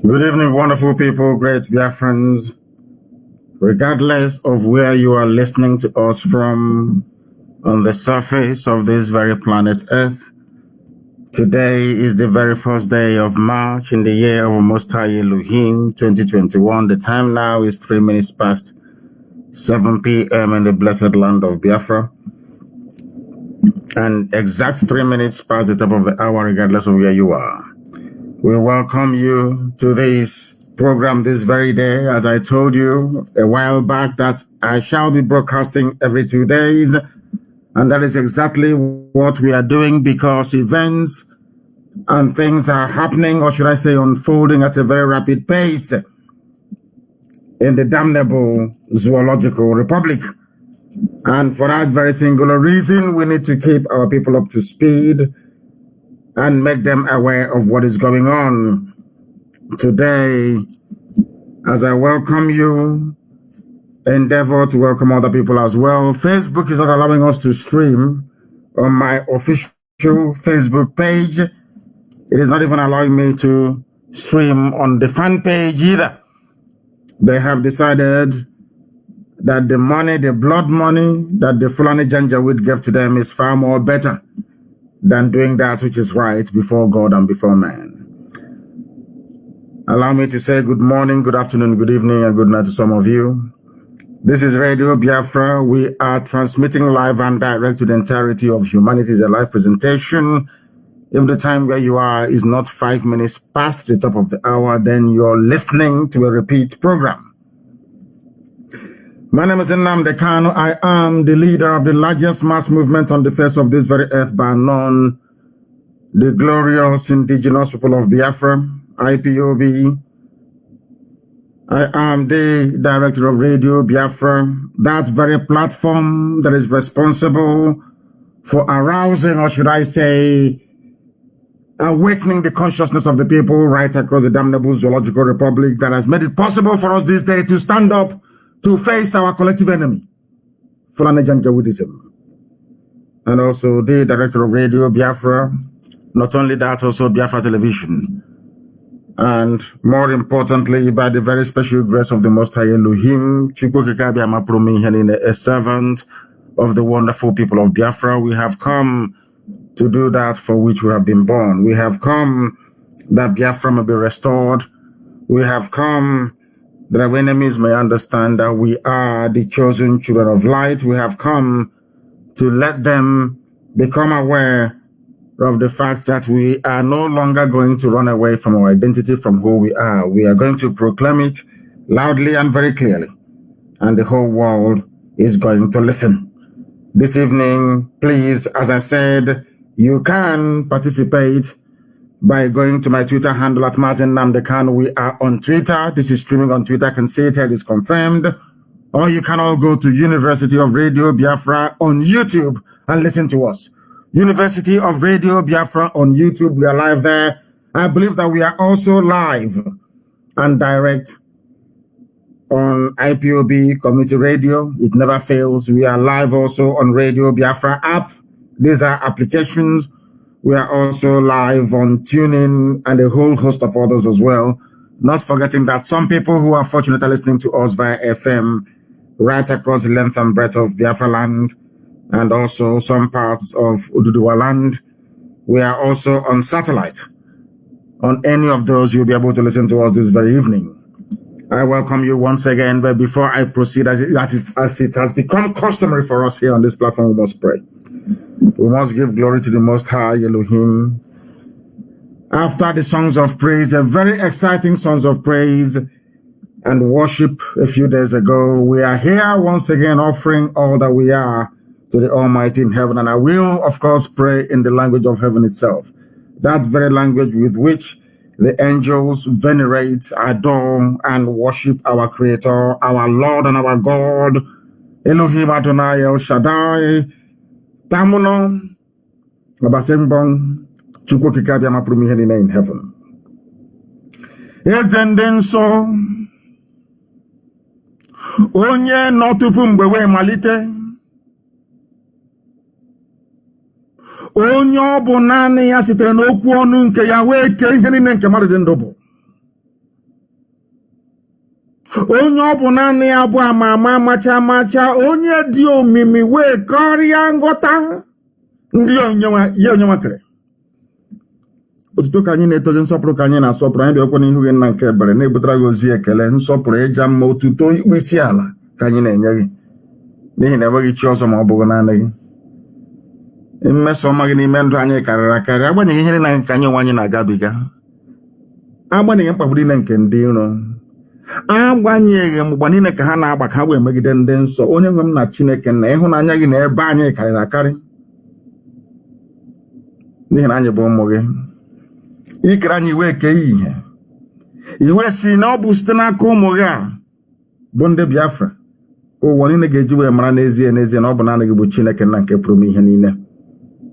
Good evening, wonderful people, great Biafrans. Regardless of where you are listening to us from on the surface of this very planet Earth, today is the very first day of March in the year of Most High Elohim 2021. The time now is 3 minutes past 7 p.m. in the blessed land of Biafra. And exact 3 minutes past the top of the hour, regardless of where you are. We welcome you to this program this very day. As I told you a while back that I shall be broadcasting every 2 days. And that is exactly what we are doing, because events and things are happening, or should I say unfolding at a very rapid pace in the damnable zoological republic. And for that very singular reason, we need to keep our people up to speed and make them aware of what is going on. Today, as I welcome you, endeavor to welcome other people as well. Facebook is not allowing us to stream on my official Facebook page. It is not even allowing me to stream on the fan page either. They have decided that the money, the blood money that the Fulani Janjaweed gave to them is far more better than doing that which is right before God and before man. Allow me to say good morning, good afternoon, good evening, and good night to some of you. This is Radio Biafra. We are transmitting live and direct to the entirety of humanity. It's a live presentation. If the time where you are is not 5 minutes past the top of the hour, then you're listening to a repeat program. My name is Nnamdi Kanu. I am the leader of the largest mass movement on the face of this very earth, by none, the glorious indigenous people of Biafra, IPOB. I am the director of Radio Biafra, that very platform that is responsible for arousing, or should I say, awakening the consciousness of the people right across the damnable zoological republic, that has made it possible for us this day to stand up to face our collective enemy, Fulani Janjaweedism. And also the director of Radio Biafra, not only that, also Biafra Television. And more importantly, by the very special grace of the Most High Elohim, a servant of the wonderful people of Biafra, we have come to do that for which we have been born. We have come that Biafra may be restored. We have come that our enemies may understand that we are the chosen children of light. We have come to let them become aware of the fact that we are no longer going to run away from our identity, from who we are. We are going to proclaim it loudly and very clearly, and the whole world is going to listen. This evening, please, as I said, you can participate by going to my Twitter handle at Mazi Nnamdi Kanu. We are on Twitter. This is streaming on Twitter. I can say it, it is confirmed. Or you can all go to University of Radio Biafra on YouTube and listen to us. University of Radio Biafra on YouTube. We are live there. I believe that we are also live and direct on IPOB Community Radio. It never fails. We are live also on Radio Biafra app. These are applications. We are also live on TuneIn and a whole host of others as well. Not forgetting that some people who are fortunately listening to us via FM right across the length and breadth of Biafra land, and also some parts of Ududuwa land. We are also on satellite. On any of those, you'll be able to listen to us this very evening. I welcome you once again, but before I proceed, as it has become customary for us here on this platform, we must pray. We must give glory to the Most High Elohim. After the songs of praise, a very exciting songs of praise and worship a few days ago, we are here once again offering all that we are to the Almighty in heaven. And I will, of course, pray in the language of heaven itself. That very language with which the angels venerate, adore, and worship our Creator, our Lord and our God, Elohim Adonai El Shaddai, Tamuno, Abasembong, Chukwokikabia Maprumihene in heaven. Ezendenso, Onye Notupumbewe Malite, onye ọ bụ naanị ya sitere n'okwu ọnụ nke ya wee kee ihe niile nke mmadụ dị ndụ bụ. Onye ọ bụ naanị ya bụ ama ama amacha amacha, onye dị omimi wee karịa nghọta ndị onye nwakere. Otuto ka anyị na-eto gị, nsọpụrụ ka anyị na-asọpụrụ, anyị dị okwu n'ihu gị nna nke ebere, na-ebutara gị ozi ekele, nsọpụrụ ịja mma, otuto ikpu isi ala ka anyị na-enye gị, n'ihi na enweghị chi ọzọ ma ọ bụghị naanị gị. Mmeso ọma gị n'ime ndụ anyị karịrị akarị, agbanyeghị ihe na nke anyị onwe anyị na-agabiga, agbanyeghị mkpagbu niile nke ndị iro, agbanyeghị mgbe niile ka ha na-agba ka ha wee megide ndị nsọ. Onye nwe m na Chineke, na ịhụnanya gị na ebe anyị karịrị akarị, n'ihi na anyị bụ ụmụ gị. Ikere anyị wee kee ihe, iwe si na ọ bụ site n'aka ụmụ gị a bụ ndị Biafra ka ụwa niile ga-eji wee mara n'ezie n'ezie na ọ bụ naanị gị bụ Chineke nna nke pụrụ ihe niile.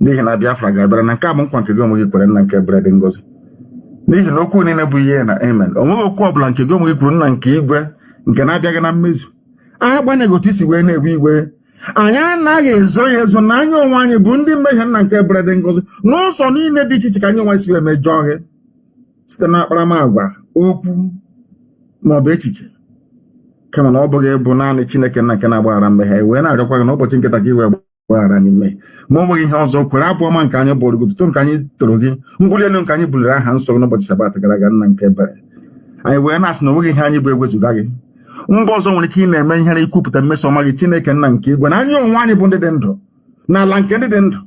N'ihi na Biafra ga-abịara, na nke a bụ nkwa nke gị onwe gị kwere, nna nke ebere dị ngọzi. N'ihi na okwu niile bụ ihe na amen. O nweghị okwu ọbụla nke gị onwe gị kwuru, nna nke igwe, nke na-abịaghị na mmezu. Agbanyeghị otu isi wee na-ewe iwe, anyị anaghị ezo ya ezo na anyị onwe anyị bụ ndị mmehie, nna nke ebere dị ngọzi. N'ụzọ niile dị iche iche ka anyị onwe si wee mejọọ gị, site na akparamagwa, okwu ma ọ bụ echiche, kama na ọ bụghị bụ naanị Chineke nna nke na-agbaghara mmehie. Wee na-arịọkwa gị n'ụbọchị nketa gị wee gbaghara anyị mmehie, ma ọ nweghị ihe ọzọ. Kwere abụ ọma nke anyị bụrụ gị, otuto nke anyị toro gị, mbuli elu nke anyị buliri aha nsọ n'ụbọchị Shabat gara aga, nna nke ebere. Anyị wee na-asị na onweghị ihe anyị bụ ewezuga gị. Mba ọzọ nwere ike ị na-eme ihe na ikwupụta mmeso ọma gị, Chineke nna nke igwe, na anyị onwe anyị bụ ndị dị ndụ n'ala nke ndị dị ndụ,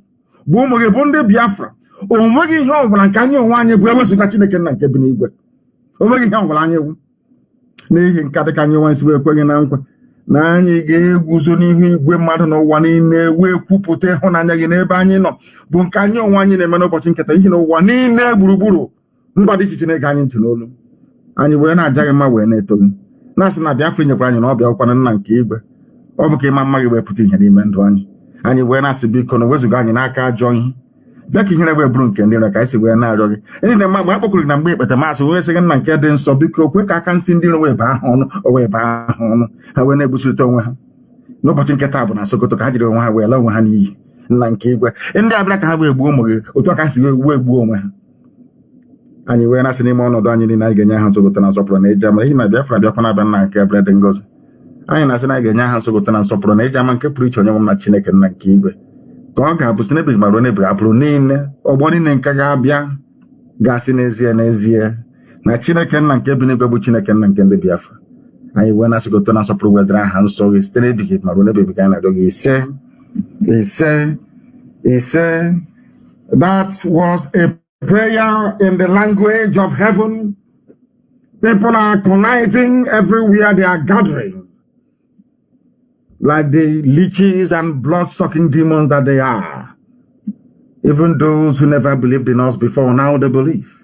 bụ ụmụ gị, bụ ndị Biafra. O nweghị ihe ọbụla nke anyị onwe anyị bụ ewezuga Chineke nna nke bi n'igwe. O nweghị ihe ọbụla anyị bụ. N'ihi nke dịka anyị onwe anyị si wee kweghị na nkwa na anyị ga-eguzo n'ihu igwe mmadụ n'ụwa niile wee kwupụta ịhụnanya gị n'ebe anyị nọ, bụ nke anyị onwe anyị na-eme n'ụbọchị nketa, ihe na ụwa niile gburugburu mba dị iche iche na-ege anyị ntị n'olu. Anyị wee na-aja gị mma, wee na-eto gị, na-asị na Biafra nyekwara anyị na ọbịa ọkwana nna nke igwe. Ọ bụ ka ịma mma gị wee pụta ihe n'ime ndụ anyị. Anyị wee na-asị biko na wezuga anyị n'aka ajọ ihe, bịa ka ihere wee bụrụ nke ndị iro, ka anyị si wee na-arịọ gị. Ndị na mma mgbe a kpọkụrụ gị na mgbe ikpeta masị wee sị gị, nna nke dị nsọ, biko kwe ka aka nsị ndị iro wee baa ha ọnụ, o wee baa ha ọnụ, ha wee na-egbuchirịta onwe ha. N'ụbọchị nketa bụ na Sokoto ka ha jiri onwe ha wee laa onwe ha n'iyi, nna nke igwe. Ndị abịara ka ha wee gbuo ụmụ gị, otu aka ha si wee gbuo onwe ha. and you were not any more than in Nigerian hands of the Sopron Germany, my dear friend, Yakona bread and goes. I am as an Nigerian hands of the Sopron German preach on your Machinek and Nakiwe. Gonga Busnebi Marone Aprunin, or one in Kagabia, Gassinesia and Asia, Nachinekan and Kebini Babuchinekan and Kendi Biafra. I went as a go to Nasopro with their hands, so he still educate Marone began a dog. He said, that was a prayer in the language of heaven. People are conniving everywhere they are gathering, like the leeches and blood-sucking demons that they are. Even those who never believed in us before, now they believe.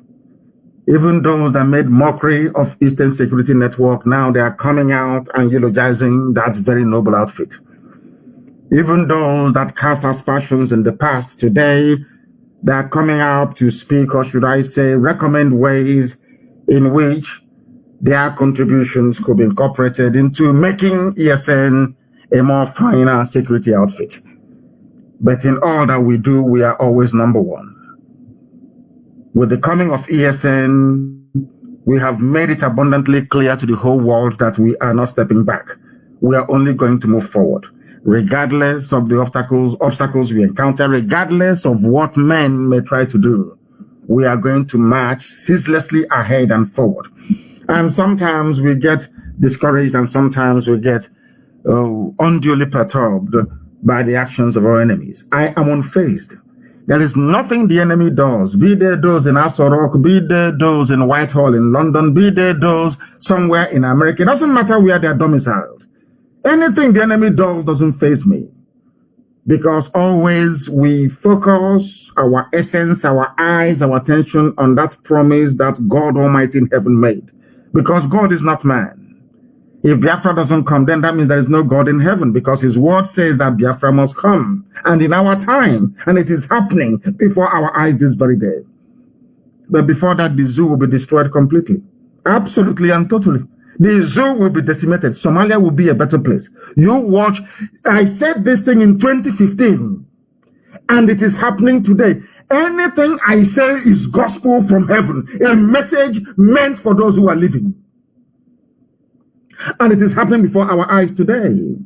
Even those that made mockery of Eastern Security Network, now they are coming out and eulogizing that very noble outfit. Even those that cast aspersions in the past, today, they are coming out to speak, or should I say, recommend ways in which their contributions could be incorporated into making ESN a more finer security outfit. But in all that we do, we are always number one. With the coming of ESN, we have made it abundantly clear to the whole world that we are not stepping back. We are only going to move forward, regardless of the obstacles we encounter, regardless of what men may try to do. We are going to march ceaselessly ahead and forward. And sometimes we get discouraged, and sometimes we get unduly perturbed by the actions of our enemies. I am unfazed. There is nothing the enemy does, be they those in Asorok, be they those in Whitehall in London, be they those somewhere in America. It doesn't matter where they are domiciled. Anything the enemy does doesn't faze me, because always we focus our essence, our eyes, our attention on that promise that God Almighty in heaven made, because God is not man. If Biafra doesn't come, then that means there is no God in heaven, because his word says that Biafra must come, and in our time, and it is happening before our eyes this very day. But before that, the zoo will be destroyed completely, absolutely and totally. The zoo will be decimated. Somalia will be a better place. You watch. I said this thing in 2015, and it is happening today. Anything I say is gospel from heaven, a message meant for those who are living. And it is happening before our eyes today.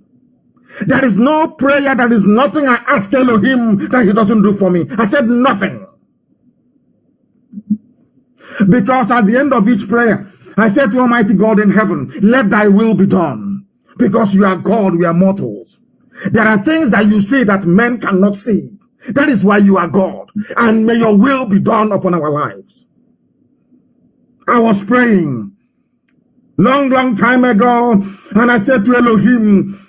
There is no prayer, there is nothing I ask Elohim that he doesn't do for me. I said nothing. Because at the end of each prayer, I said to Almighty God in heaven, let thy will be done. Because you are God, we are mortals. There are things that you see that men cannot see. That is why you are God. And may your will be done upon our lives. I was praying long time ago, and I said to Elohim,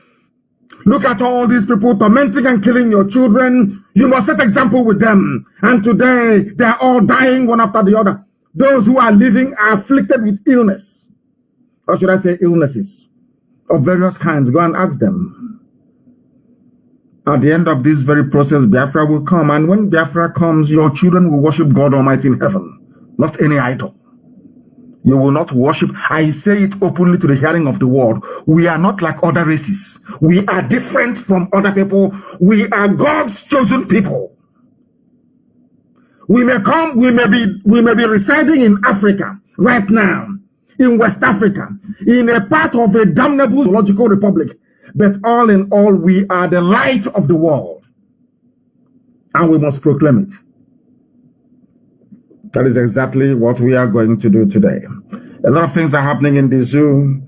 look at all these people tormenting and killing your children. You must set example with them. And today, they are all dying one after the other. Those who are living are afflicted with illness. Or should I say illnesses of various kinds. Go and ask them. At the end of this very process, Biafra will come. And when Biafra comes, your children will worship God Almighty in heaven, not any idol. You will not worship. I say it openly to the hearing of the world. We are not like other races. We are different from other people. We are God's chosen people. We may be residing in Africa right now, in West Africa, in a part of a damnable zoological republic. But all in all, we are the light of the world. And we must proclaim it. That is exactly what we are going to do today. A lot of things are happening in the zoo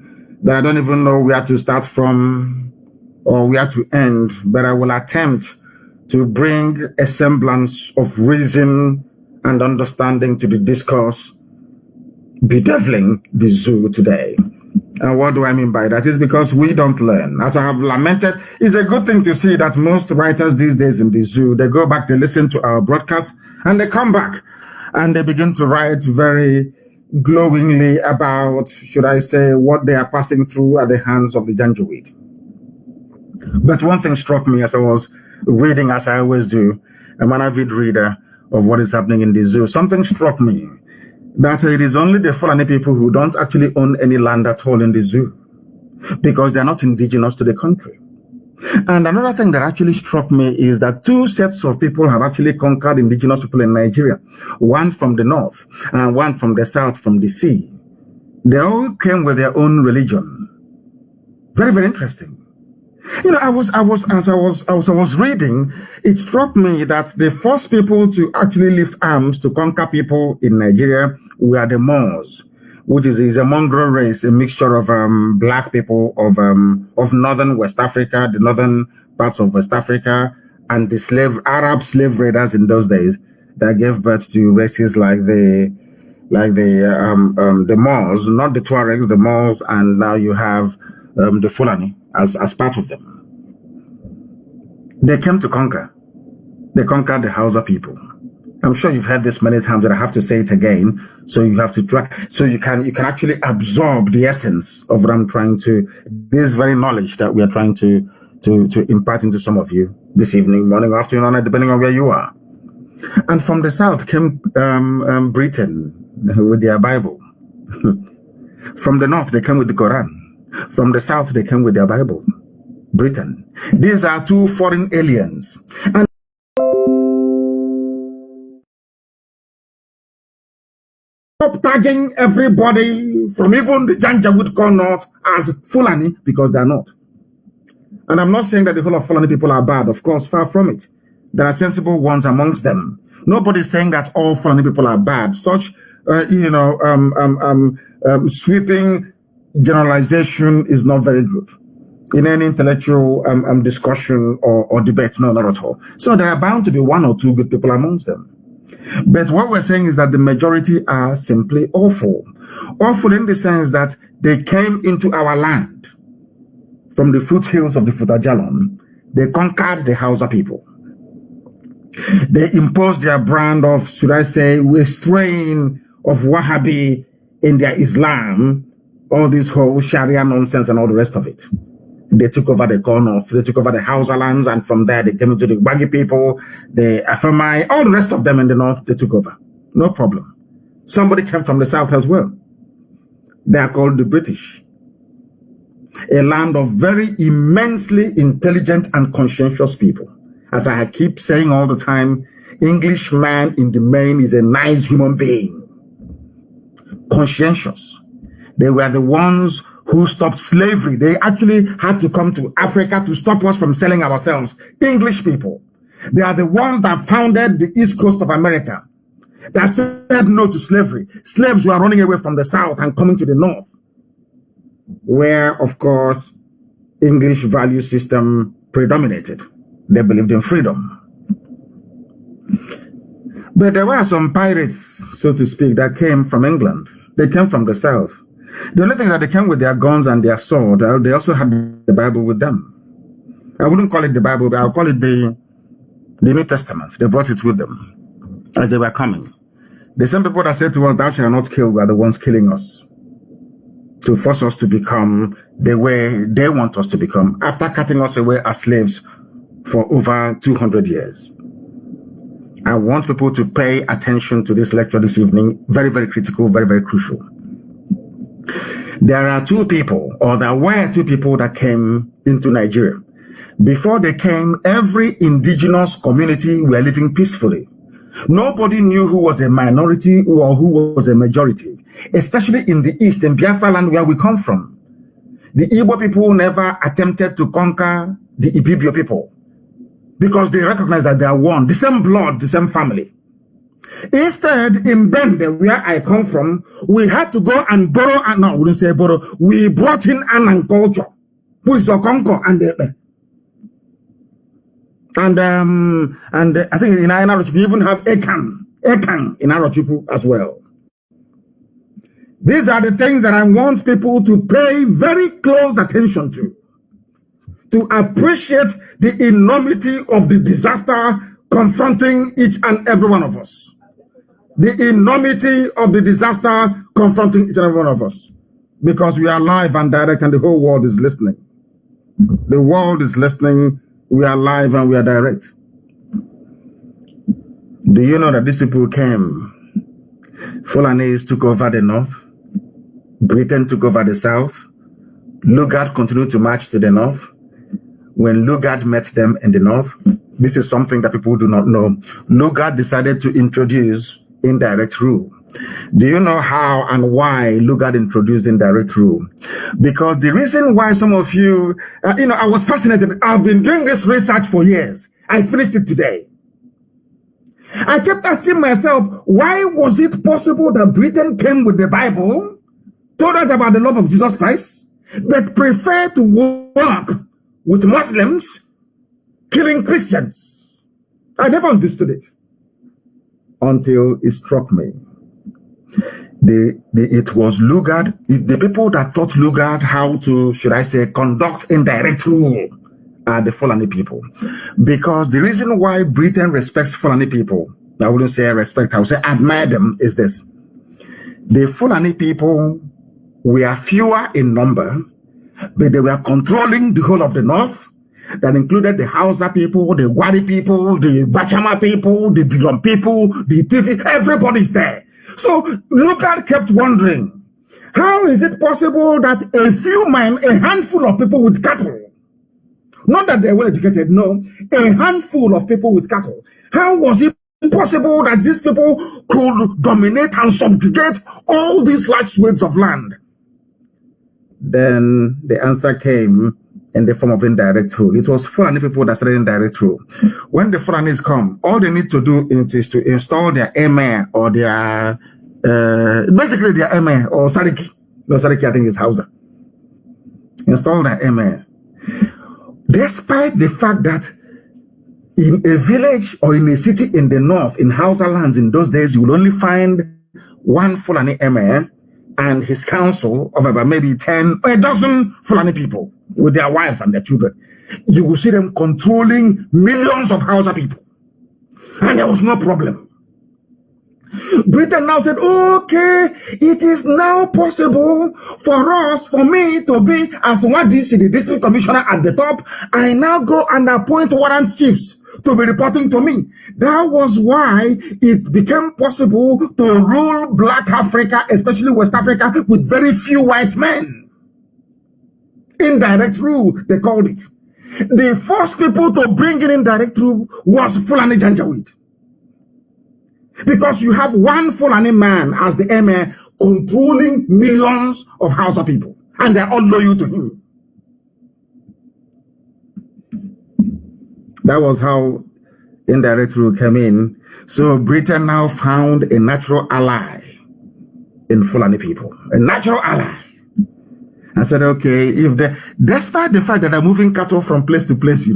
that I don't even know where to start from or where to end, but I will attempt to bring a semblance of reason and understanding to the discourse bedeviling the zoo today. And what do I mean by that? It's because we don't learn. As I have lamented, it's a good thing to see that most writers these days in the zoo, they go back, they listen to our broadcast, and they come back. And they begin to write very glowingly about, should I say, what they are passing through at the hands of the Janjaweed. But one thing struck me as I was reading, as I always do, I'm an avid reader of what is happening in the zoo. Something struck me that it is only the Fulani people who don't actually own any land at all in the zoo, because they're not indigenous to the country. And another thing that actually struck me is that two sets of people have actually conquered indigenous people in Nigeria. One from the north and one from the south, from the sea. They all came with their own religion. Very, very interesting. You know, as I was reading, it struck me that the first people to actually lift arms to conquer people in Nigeria were the Moors, which is a mongrel race, a mixture of black people of northern West Africa, the northern parts of West Africa, and the Arab slave raiders in those days that gave birth to races like the Moors, not the Tuaregs, the Moors, and now you have the Fulani as part of them. They came to conquer. They conquered the Hausa people. I'm sure you've heard this many times, but I have to say it again. So you have to try, so you can actually absorb the essence of what I'm trying to, this very knowledge that we are trying to impart into some of you this evening, morning, afternoon, or night, depending on where you are. And from the south came Britain with their Bible. From the north, they came with the Quran. From the south, they came with their Bible. Britain. These are two foreign aliens. And stop tagging everybody from even the Janjaweed call north as Fulani, because they're not. And I'm not saying that the whole of Fulani people are bad. Of course, far from it. There are sensible ones amongst them. Nobody's saying that all Fulani people are bad. Such, sweeping generalization is not very good in any intellectual discussion or debate. No, not at all. So there are bound to be one or two good people amongst them. But what we're saying is that the majority are simply awful. Awful in the sense that they came into our land from the foothills of the Futajalon. They conquered the Hausa people. They imposed their brand of, should I say, a strain of Wahhabi in their Islam, all this whole Sharia nonsense and all the rest of it. They took over the North, they took over the Hausa lands, and from there they came into the Wagi people, the Afamai, all the rest of them in the north, they took over. No problem. Somebody came from the south as well. They are called the British. A land of very immensely intelligent and conscientious people. As I keep saying all the time, Englishman in the main is a nice human being. Conscientious. They were the ones who stopped slavery. They actually had to come to Africa to stop us from selling ourselves. English people. They are the ones that founded the east coast of America, that said no to slavery. Slaves were running away from the south and coming to the north, where, of course, English value system predominated. They believed in freedom. But there were some pirates, so to speak, that came from England. They came from the south. The only thing is that they came with their guns and their sword. They also had the Bible with them. I wouldn't call it the Bible, but I'll call it the New Testament. They brought it with them as they were coming. The same people that said to us, "Thou shalt not kill," were the ones killing us to force us to become the way they want us to become after cutting us away as slaves for over 200 years. I want people to pay attention to this lecture this evening. Very, very critical, very, very crucial. There are two people, or there were two people that came into Nigeria. Before they came, every indigenous community were living peacefully. Nobody knew who was a minority or who was a majority, especially in the east, in Biafra land where we come from. The Igbo people never attempted to conquer the Ibibio people because they recognize that they are one, the same blood, the same family. Instead, in Bende, where I come from, we had to go and borrow, and no, we wouldn't say borrow, we brought in Anan culture, who is Okonko and I think in Arochukwu, we even have Ekan in Arochukwu as well. These are the things that I want people to pay very close attention to appreciate the enormity of the disaster confronting each and every one of us. The enormity of the disaster confronting each and every one of us. Because we are live and direct and the whole world is listening. The world is listening. We are live and we are direct. Do you know that these people came? Fulanese took over the north. Britain took over the south. Lugard continued to march to the north. when Lugard met them in the north. This is something that people do not know. Lugard decided to introduce indirect rule. Do you know how and why Lugard introduced indirect rule? Because the reason why some of you, I was fascinated. I've been doing this research for years. I finished it today. I kept asking myself, why was it possible that Britain came with the Bible, told us about the love of Jesus Christ, but preferred to work with Muslims, killing Christians? I never understood it until it struck me. It was Lugard, the people that taught Lugard how to, should I say, conduct indirect rule are the Fulani people. Because the reason why Britain respects Fulani people, I wouldn't say respect, I would say admire them, is this. The Fulani people were fewer in number, but they were controlling the whole of the north. That included the Hausa people, the Gwari people, the Bachama people, the Birom people, the Tifi, everybody's there. So Lugard kept wondering, how is it possible that a handful of people with cattle, not that they're well educated, no, a handful of people with cattle, how was it possible that these people could dominate and subjugate all these large swathes of land? Then the answer came in the form of indirect rule. It was Fulani people that started indirect rule. When the Fulanis come, all they need to do is to install their emir or their, basically their emir or Sariki. No, Sariki I think is Hausa. Install their emir. Despite the fact that in a village or in a city in the north, in Hausa lands in those days, you will only find one Fulani emir and his council of about maybe 10 or a dozen Fulani people with their wives and their children. You will see them controlling millions of Hausa people. And there was no problem. Britain now said, okay, it is now possible for me to be, as what the district commissioner at the top, I now go and appoint warrant chiefs to be reporting to me. That was why it became possible to rule Black Africa, especially West Africa, with very few white men. Indirect rule, they called it. The first people to bring in indirect rule was Fulani Janjaweed. Because you have one Fulani man as the emir controlling millions of Hausa people. And they're all loyal to him. That was how indirect rule came in. So Britain now found a natural ally in Fulani people. A natural ally. I said, okay, despite the fact that they're moving cattle from place to place,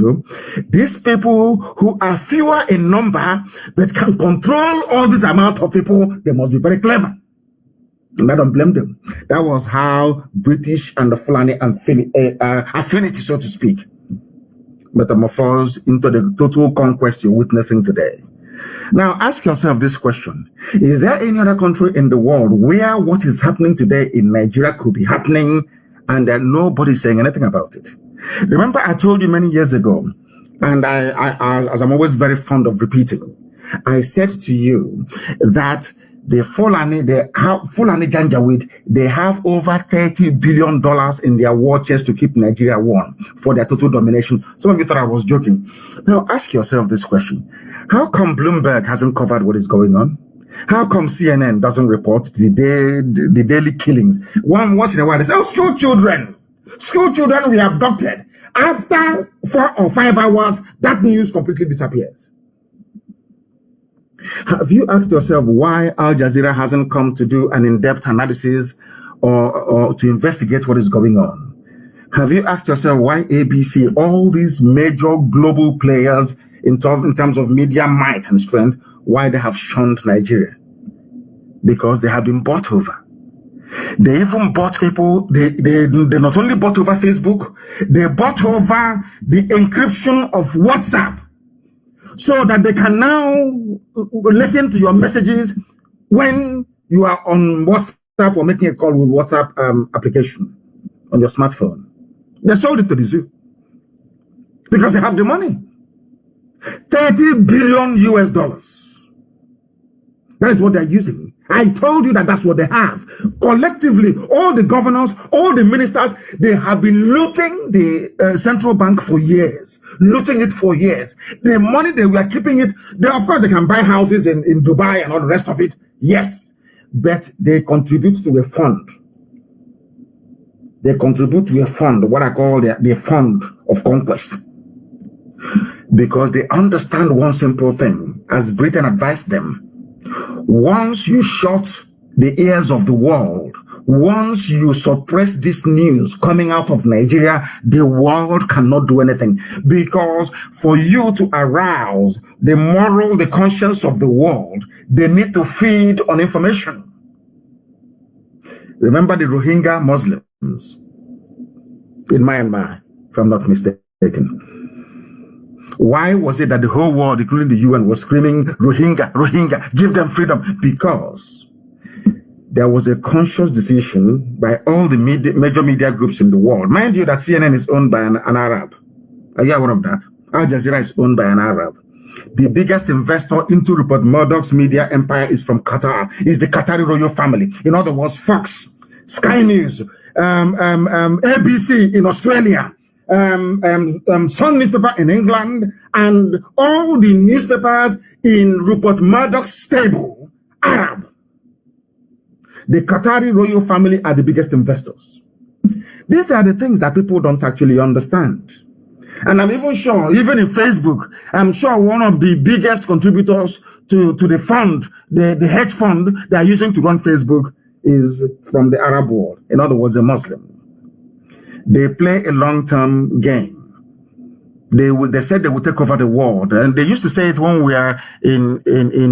these people who are fewer in number, but can control all this amount of people, they must be very clever. And I don't blame them. That was how British and the Fulani affinity, so to speak, metamorphosed into the total conquest you're witnessing today. Now, ask yourself this question. Is there any other country in the world where what is happening today in Nigeria could be happening and that nobody's saying anything about it? Remember, I told you many years ago, and as I'm always very fond of repeating, I said to you that the Fulani Janjaweed, they have over $30 billion in their war chest to keep Nigeria warm for their total domination. Some of you thought I was joking. Now, ask yourself this question. How come Bloomberg hasn't covered what is going on? How come CNN doesn't report the daily killings? Once in a while, they say, oh, school children were abducted. After 4 or 5 hours, that news completely disappears. Have you asked yourself why Al Jazeera hasn't come to do an in-depth analysis or to investigate what is going on? Have you asked yourself why ABC, all these major global players in terms of media might and strength, why they have shunned Nigeria? Because they have been bought over. They even bought people, they not only bought over Facebook, they bought over the encryption of WhatsApp so that they can now listen to your messages when you are on WhatsApp or making a call with WhatsApp application on your smartphone. They sold it to the zoo because they have the money. $30 billion US. That is what they're using. I told you that that's what they have. Collectively, all the governors, all the ministers, they have been looting the central bank for years. Looting it for years. The money they were keeping it, of course they can buy houses in Dubai and all the rest of it. Yes. But they contribute to a fund. They contribute to a fund, what I call the fund of conquest. Because they understand one simple thing, as Britain advised them. Once you shut the ears of the world, once you suppress this news coming out of Nigeria, the world cannot do anything. Because for you to arouse the moral, the conscience of the world, they need to feed on information. Remember the Rohingya Muslims in Myanmar, if I'm not mistaken. Why was it that the whole world, including the UN, was screaming, Rohingya, Rohingya, give them freedom? Because there was a conscious decision by all the major media groups in the world. Mind you that CNN is owned by an Arab. Are you aware of that? Al Jazeera is owned by an Arab. The biggest investor into Rupert Murdoch's media empire is from Qatar. Is the Qatari royal family. In other words, Fox, Sky News, ABC in Australia, Sun newspaper in England, and all the newspapers in Rupert Murdoch's stable, Arab. The Qatari royal family are the biggest investors. These are the things that people don't actually understand. And I'm even sure, even in Facebook, I'm sure one of the biggest contributors to the fund, the hedge fund they are using to run Facebook is from the Arab world. In other words, a Muslim. They play a long-term game. They said they would take over the world. And they used to say it when we were in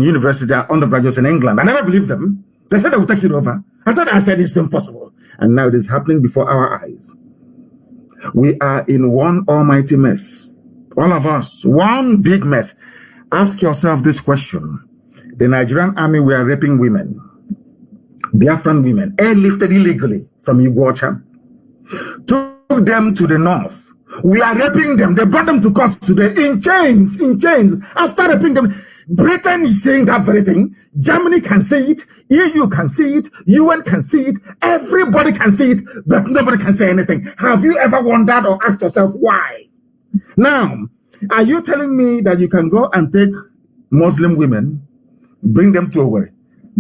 university, undergraduates in England. I never believed them. They said they would take it over. I said it's impossible. And now it is happening before our eyes. We are in one almighty mess. All of us, one big mess. Ask yourself this question. The Nigerian army were raping women. Biafran women, airlifted illegally from Iguacha. Took them to the north. We are raping them. They brought them to court today in chains, After raping them, Britain is saying that very thing. Germany can say it. EU can see it. UN can see it. Everybody can see it, but nobody can say anything. Have you ever wondered or asked yourself why? Now, are you telling me that you can go and take Muslim women, bring them to Owerri,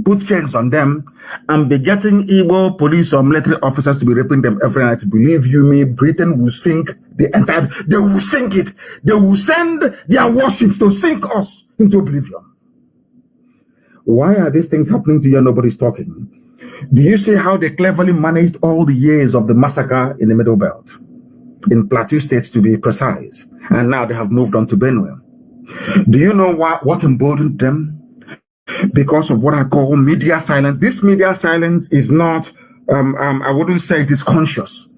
put chains on them, and be getting Igbo police or military officers to be raping them every night? Believe you me, Britain will sink the entire, they will sink it. They will send their warships to sink us into oblivion. Why are these things happening to you and nobody's talking? Do you see how they cleverly managed all the years of the massacre in the Middle Belt? In Plateau states, to be precise. And now they have moved on to Benue. Do you know what emboldened them? Because of what I call media silence. This media silence is not, I wouldn't say it is conscious.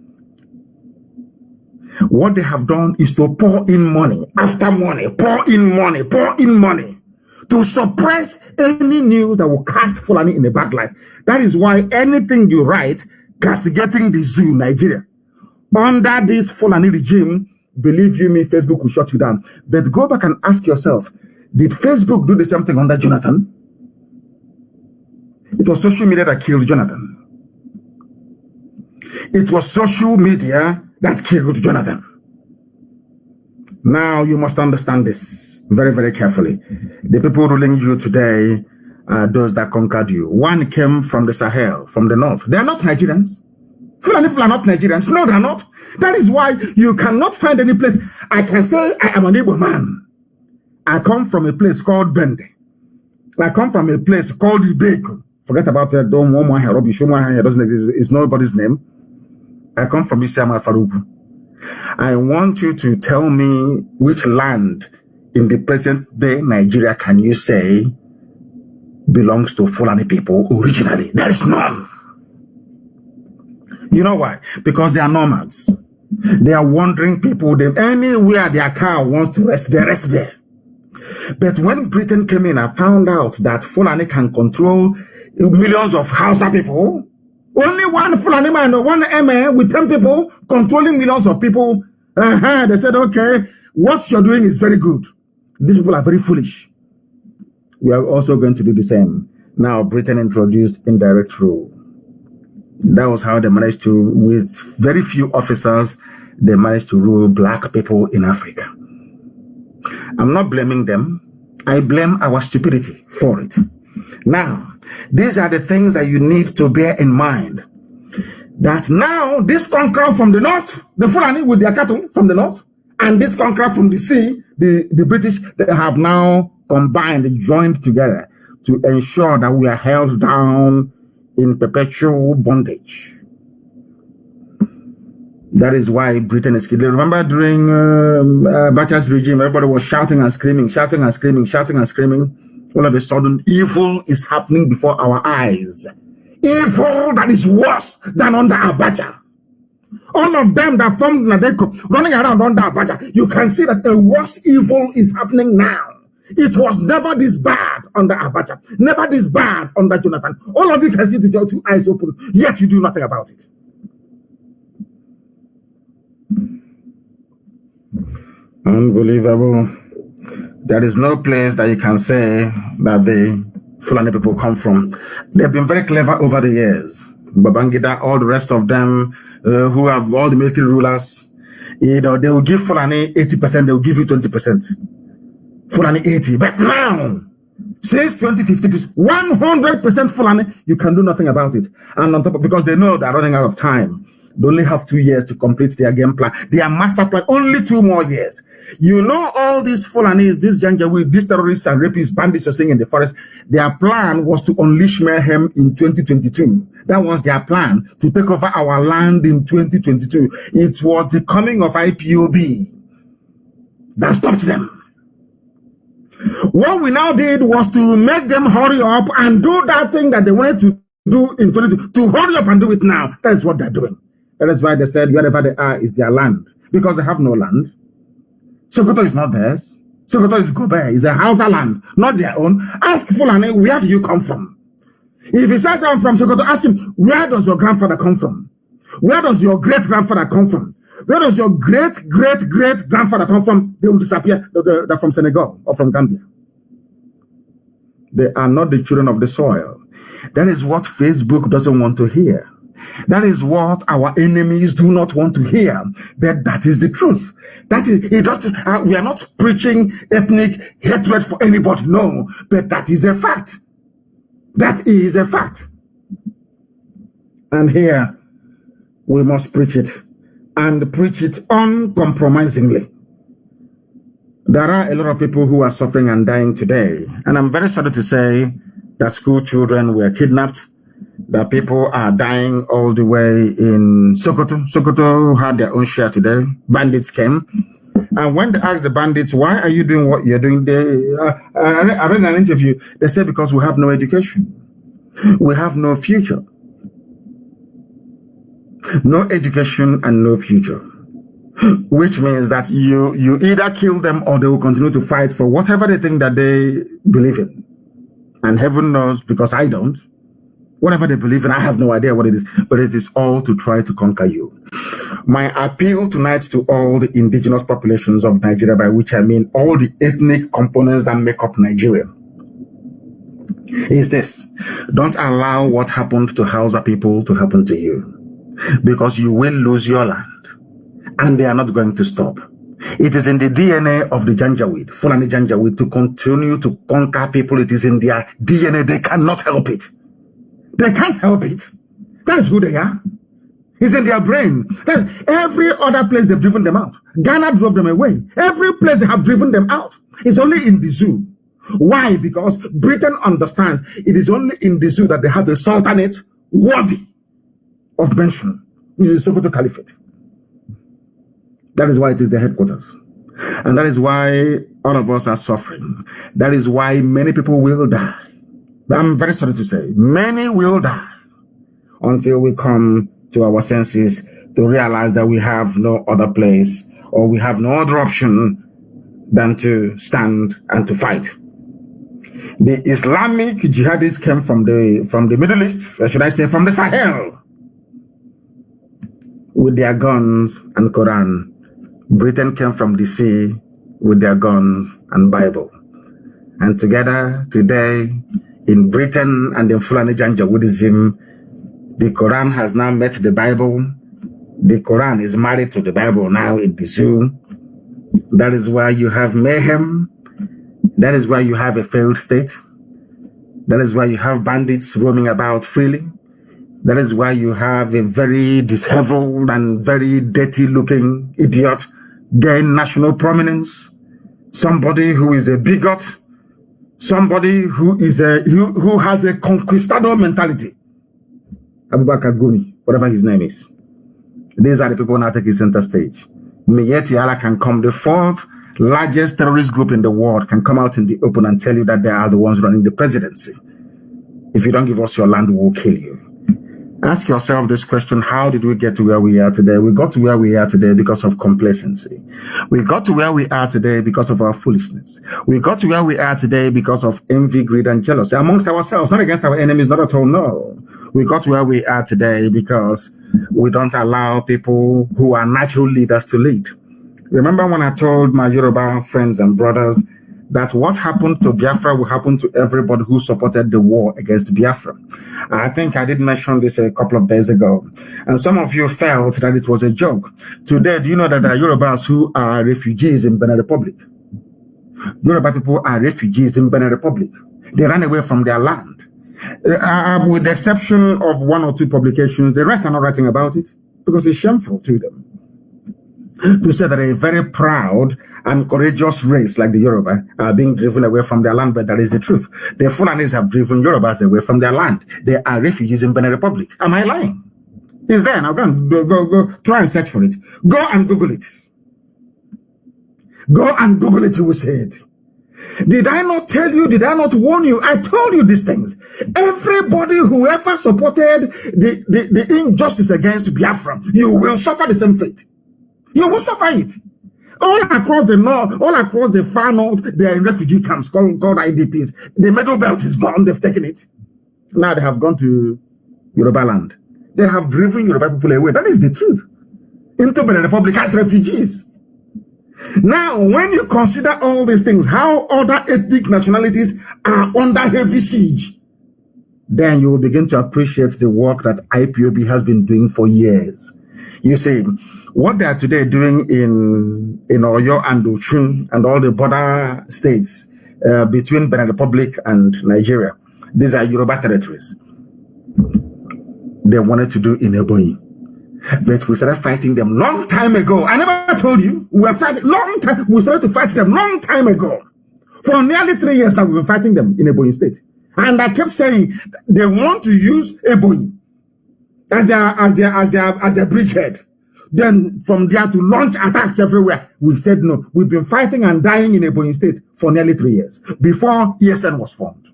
What they have done is to pour in money after money, pour in money to suppress any news that will cast Fulani in a bad light. That is why anything you write castigating the zoo, Nigeria, under this Fulani regime, believe you me, Facebook will shut you down. But go back and ask yourself, did Facebook do the same thing under Jonathan? It was social media that killed Jonathan. It was social media that killed Jonathan. Now you must understand this very, very carefully. The people ruling you today are those that conquered you. One came from the Sahel, from the north. They are not Nigerians. Fulani people are not Nigerians. No, they are not. That is why you cannot find any place. I can say I am an Igbo man. I come from a place called Bende. I come from a place called Ibeko. Forget about that. Don't want my hair. Doesn't exist. It's nobody's name. I come from Isiama Faruku. I want you to tell me which land in the present day Nigeria can you say belongs to Fulani people originally? There is none. You know why? Because they are nomads. They are wandering people. Anywhere their cow wants to rest, they rest there. But when Britain came in and found out that Fulani can control millions of Hausa people, only one Fulani man, one MA with 10 people controlling millions of people, they said, okay, what you're doing is very good. These people are very foolish. We are also going to do the same. Now Britain introduced indirect rule. That was how they managed to, with very few officers, they managed to rule black people in Africa. I'm not blaming them. I blame our stupidity for it. Now, these are the things that you need to bear in mind. That now, this conqueror from the north, the Fulani with their cattle from the north, and this conqueror from the sea, the British, they have now combined, joined together to ensure that we are held down in perpetual bondage. That is why Britain is killing. Remember during Bacha's regime, everybody was shouting and screaming, shouting and screaming, shouting and screaming. All of a sudden, evil is happening before our eyes. Evil that is worse than under Abacha. All of them that formed Nadeko running around under Abacha, you can see that a worse evil is happening now. It was never this bad under Abacha, never this bad under Jonathan. All of you can see with your two eyes open, yet you do nothing about it. Unbelievable. There is no place that you can say that the Fulani people come from. They've been very clever over the years. Babangida, all the rest of them who have all the military rulers, you know, they will give Fulani 80%, they will give you 20%. Fulani 80. But now, since 2015, it's 100% Fulani, you can do nothing about it. And on top of, because they know they're running out of time. They only have 2 years to complete their game plan. Their master plan, only 2 more years. You know, all these Fulanis, these Janjaweed, these terrorists and rapists, bandits are saying in the forest, their plan was to unleash mayhem in 2022. That was their plan, to take over our land in 2022. It was the coming of IPOB that stopped them. What we now did was to make them hurry up and do that thing that they wanted to do in 2022, to hurry up and do it now. That is what they're doing. That is why they said wherever they are is their land, because they have no land. Sokoto is not theirs. Sokoto is Gobe, is a Hausa land, not their own. Ask Fulani, where do you come from? If he says I'm from Sokoto, ask him, where does your grandfather come from? Where does your great-grandfather come from? Where does your great-great-great-grandfather come from? They will disappear. They're from Senegal or from Gambia. They are not the children of the soil. That is what Facebook doesn't want to hear. That is what our enemies do not want to hear. But that is the truth. That is, it doesn't, we are not preaching ethnic hatred for anybody, no. But that is a fact. That is a fact. And here, we must preach it. And preach it uncompromisingly. There are a lot of people who are suffering and dying today. And I'm very sorry to say that school children were kidnapped, that people are dying all the way in Sokoto. Sokoto had their own share today. Bandits came. And when they asked the bandits, why are you doing what you're doing? I read an interview. They said, because we have no education. We have no future. No education and no future. Which means that you either kill them or they will continue to fight for whatever they think that they believe in. And heaven knows, because I don't. Whatever they believe in, I have no idea what it is, but it is all to try to conquer you. My appeal tonight to all the indigenous populations of Nigeria, by which I mean all the ethnic components that make up Nigeria, is this: don't allow what happened to Hausa people to happen to you, because you will lose your land, and they are not going to stop. It is in the DNA of the Janjaweed, Fulani Janjaweed, to continue to conquer people. It is in their DNA. They cannot help it. They can't help it. That is who they are. It's in their brain. Every other place they've driven them out. Ghana drove them away. Every place they have driven them out. It's only in the zoo. Why? Because Britain understands it is only in the zoo that they have a sultanate worthy of mention. This is Sokoto Caliphate. That is why it is the headquarters. And that is why all of us are suffering. That is why many people will die. I'm very sorry to say, many will die until we come to our senses to realize that we have no other place, or we have no other option than to stand and to fight. The Islamic jihadists came from the Middle East, or should I say from the Sahel, with their guns and Quran. Britain came from the sea with their guns and Bible. And together, today, in Britain and in Fulani Janjaweedism, the Quran has now met the Bible. The Quran is married to the Bible now in the zoo. That is why you have mayhem. That is why you have a failed state. That is why you have bandits roaming about freely. That is why you have a very disheveled and very dirty-looking idiot gain national prominence. Somebody who is a bigot. Somebody who is who has a conquistador mentality. Abubakar Gumi, whatever his name is. These are the people now taking center stage. Miyetti Allah can come, the fourth largest terrorist group in the world, can come out in the open and tell you that they are the ones running the presidency. If you don't give us your land, we will kill you. Ask yourself this question: how did we get to where we are today? We got to where we are today because of complacency. We got to where we are today because of our foolishness. We got to where we are today because of envy, greed, and jealousy amongst ourselves, not against our enemies, not at all, no. We got to where we are today because we don't allow people who are natural leaders to lead. Remember when I told my Yoruba friends and brothers that what happened to Biafra will happen to everybody who supported the war against Biafra? I think I did mention this a couple of days ago. And some of you felt that it was a joke. Today, do you know that there are Yorubas who are refugees in Benin Republic? Yoruba people are refugees in Benin Republic. They ran away from their land. With the exception of one or two publications, the rest are not writing about it because it's shameful to them to say that a very proud and courageous race like the Yoruba are being driven away from their land, but that is the truth. The Fulanis have driven Yorubas away from their land. They are refugees in Benin Republic. Am I lying? It's there. Now go, try and search for it. Go and Google it. Go and Google it, you will see it. Did I not tell you? Did I not warn you? I told you these things. Everybody who ever supported the injustice against Biafra, you will suffer the same fate. You will suffer it. All across the north, all across the far north, there are refugee camps called IDPs. The middle belt is gone. They've taken it. Now they have gone to Yoruba land. They have driven Yoruba people away. That is the truth. Into Benin Republic as refugees. Now, when you consider all these things, how other ethnic nationalities are under heavy siege, then you will begin to appreciate the work that IPOB has been doing for years. You see, what they are today doing in Oyo and Oshun and all the border states between Benin Republic and Nigeria, these are Yoruba territories. They wanted to do in Ebonyi. But we started fighting them long time ago. I never told you. We were fighting long time. We started to fight them long time ago. For nearly 3 years now, we've been fighting them in Ebonyi State. And I kept saying they want to use Ebonyi as their bridgehead. Then from there to launch attacks everywhere. We said no. We've been fighting and dying in Ebonyi State for nearly 3 years before ESN was formed.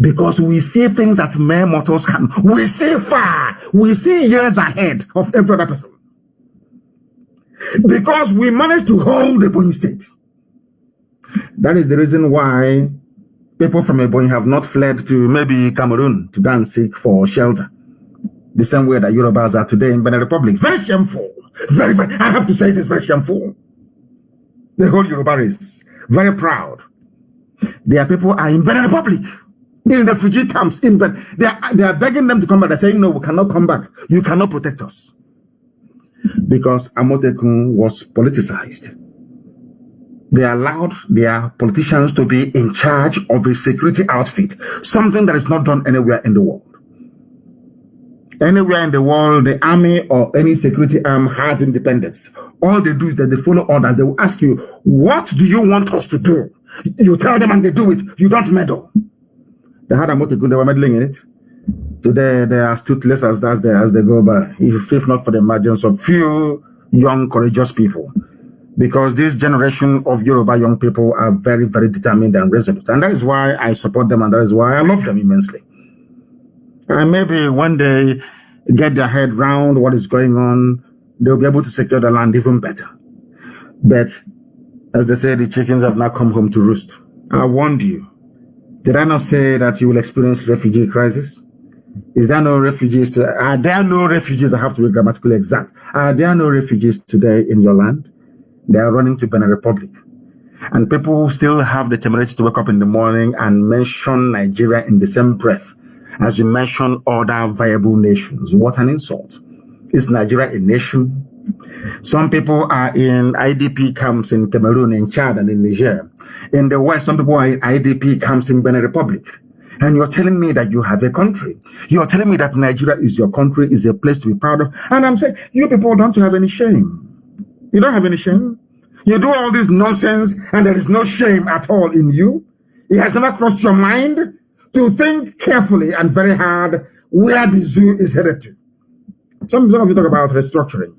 Because we see things that mere mortals can. We see far. We see years ahead of every other person. Because we managed to hold Ebonyi State. That is the reason why people from Ebonyi have not fled to maybe Cameroon to go and seek for shelter. The same way that Yorubas are today in Benin Republic. Very shameful. Very, very, I have to say it is very shameful. The whole Yoruba race. Very proud. Their people are in Benin Republic. In refugee camps, they are begging them to come back. They're saying, no, we cannot come back. You cannot protect us. Because Amotekun was politicized. They allowed their politicians to be in charge of a security outfit, something that is not done anywhere in the world. Anywhere in the world, the army or any security arm has independence. All they do is that they follow orders. They will ask you, what do you want us to do? You tell them and they do it. You don't meddle. They had a Motekun, they were meddling in it. Today, they are toothless as they go by. If not for the emergence of few young, courageous people. Because this generation of Yoruba young people are very, very determined and resolute. And that is why I support them and that is why I love them immensely. And maybe when they get their head round what is going on, they'll be able to secure the land even better. But, as they say, the chickens have not come home to roost. I warned you. Did I not say that you will experience refugee crisis? Is there no refugees? Are there no refugees? I have to be grammatically exact. Are there no refugees today in your land? They are running to Benin Republic. And people still have the temerity to wake up in the morning and mention Nigeria in the same breath as you mention other viable nations. What an insult. Is Nigeria a nation? Some people are in IDP camps in Cameroon, in Chad, and in Niger. In the West, some people are in IDP camps in Benin Republic. And you're telling me that you have a country. You're telling me that Nigeria is your country, is a place to be proud of. And I'm saying, you people don't have any shame. You don't have any shame. You do all this nonsense and there is no shame at all in you. It has never crossed your mind to think carefully and very hard where the zoo is headed to. Some of you talk about restructuring.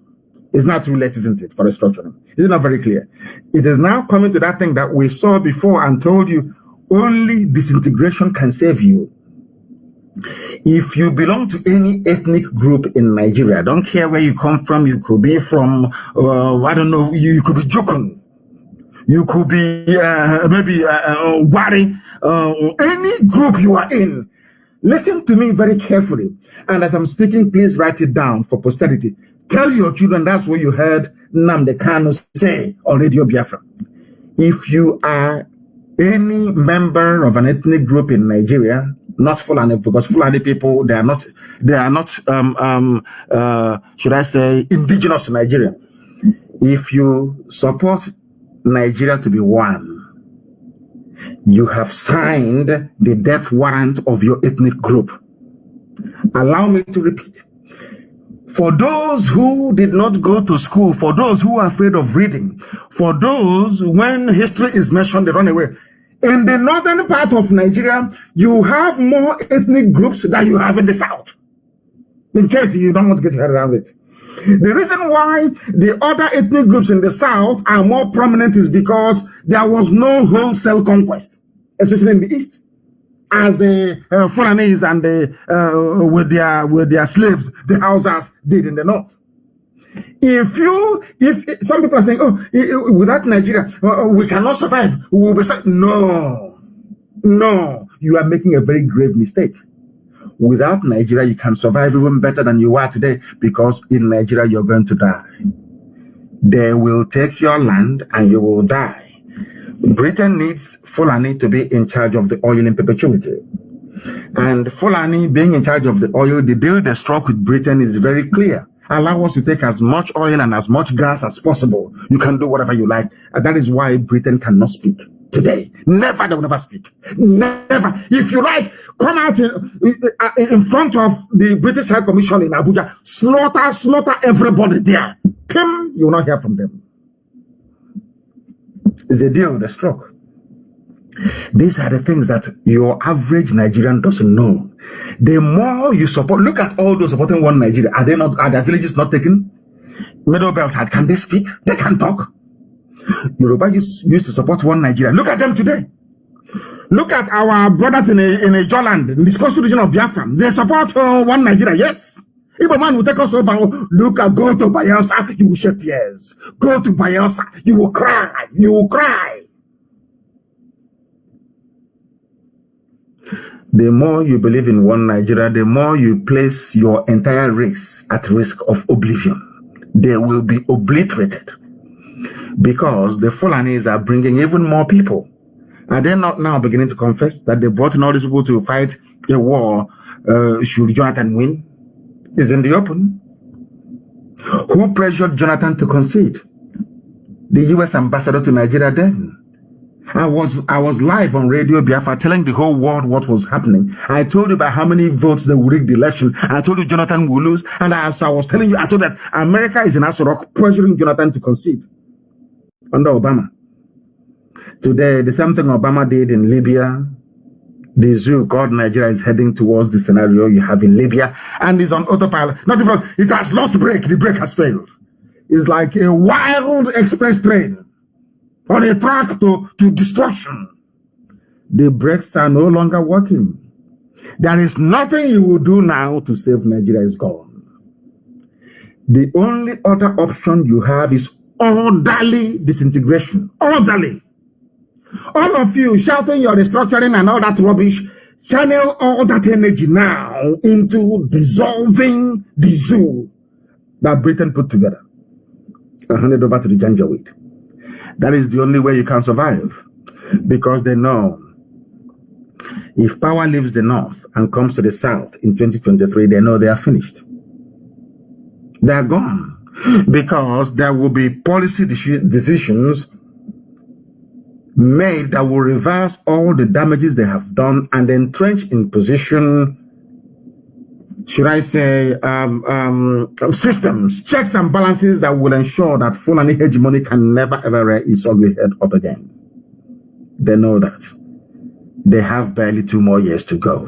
It's not too late, isn't it, for restructuring? Is it not very clear? It is now coming to that thing that we saw before and told you only disintegration can save you. If you belong to any ethnic group in Nigeria, I don't care where you come from, you could be from, I don't know, you could be Jokun, you could be maybe Wari, any group you are in, listen to me very carefully. And as I'm speaking, please write it down for posterity. Tell your children that's what you heard Nnamdi Kanu say on Radio Biafra. If you are any member of an ethnic group in Nigeria, not Fulani, because Fulani people, they are not, should I say, indigenous to Nigeria. If you support Nigeria to be one, you have signed the death warrant of your ethnic group. Allow me to repeat. For those who did not go to school, for those who are afraid of reading, for those when history is mentioned, they run away. In the northern part of Nigeria, you have more ethnic groups than you have in the south. In case you don't want to get your head around it. The reason why the other ethnic groups in the south are more prominent is because there was no wholesale conquest, especially in the east. As the Fulanese and the with their slaves, the Hausas did in the north. If some people are saying, oh, without Nigeria, we cannot survive. We will be no, you are making a very grave mistake. Without Nigeria, you can survive even better than you are today, because in Nigeria, you're going to die. They will take your land and you will die. Britain needs Fulani to be in charge of the oil in perpetuity. And Fulani being in charge of the oil, the deal they struck with Britain is very clear. Allow us to take as much oil and as much gas as possible. You can do whatever you like. And that is why Britain cannot speak today. Never, they will never speak. Never. If you like, come out in front of the British High Commission in Abuja, slaughter everybody there. Kim, you will not hear from them. It's a deal they struck. These are the things that your average Nigerian doesn't know. The more you support, look at all those supporting one Nigeria. Are their villages not taken? Middle belt, can they speak? They can talk. Yoruba used to support one Nigeria. Look at them today. Look at our brothers in a Joland, in this coastal region of Biafra. They support one Nigeria, yes. If a man will take us over, look at, go to Bayelsa, you will shed tears. Go to Bayelsa, you will cry. You will cry. The more you believe in one Nigeria, the more you place your entire race at risk of oblivion. They will be obliterated because the Fulanis are bringing even more people. Are they not now beginning to confess that they brought in all these people to fight a war? Should Jonathan win? Is in the open. Who pressured Jonathan to concede? The US ambassador to Nigeria then. I was live on Radio Biafra telling the whole world what was happening. I told you about how many votes they would rig the election. I told you Jonathan will lose. And as I was telling you, I told that America is in Asorok pressuring Jonathan to concede under Obama. Today, the same thing Obama did in Libya. The zoo called Nigeria is heading towards the scenario you have in Libya and is on autopilot. Not even, it has lost brake. The brake has failed. It's like a wild express train on a track to destruction. The brakes are no longer working. There is nothing you will do now to save Nigeria is gone. The only other option you have is orderly disintegration. Orderly. All of you shouting your restructuring and all that rubbish, channel all that energy now into dissolving the zoo that Britain put together. I hand it over to the Janjaweed. That is the only way you can survive. Because they know if power leaves the north and comes to the south in 2023, they know they are finished. They are gone. Because there will be policy decisions made that will reverse all the damages they have done and entrench in position, should I say, systems, checks and balances that will ensure that Fulani hegemony can never ever rear its ugly head up again. They know that. They have barely 2 more years to go.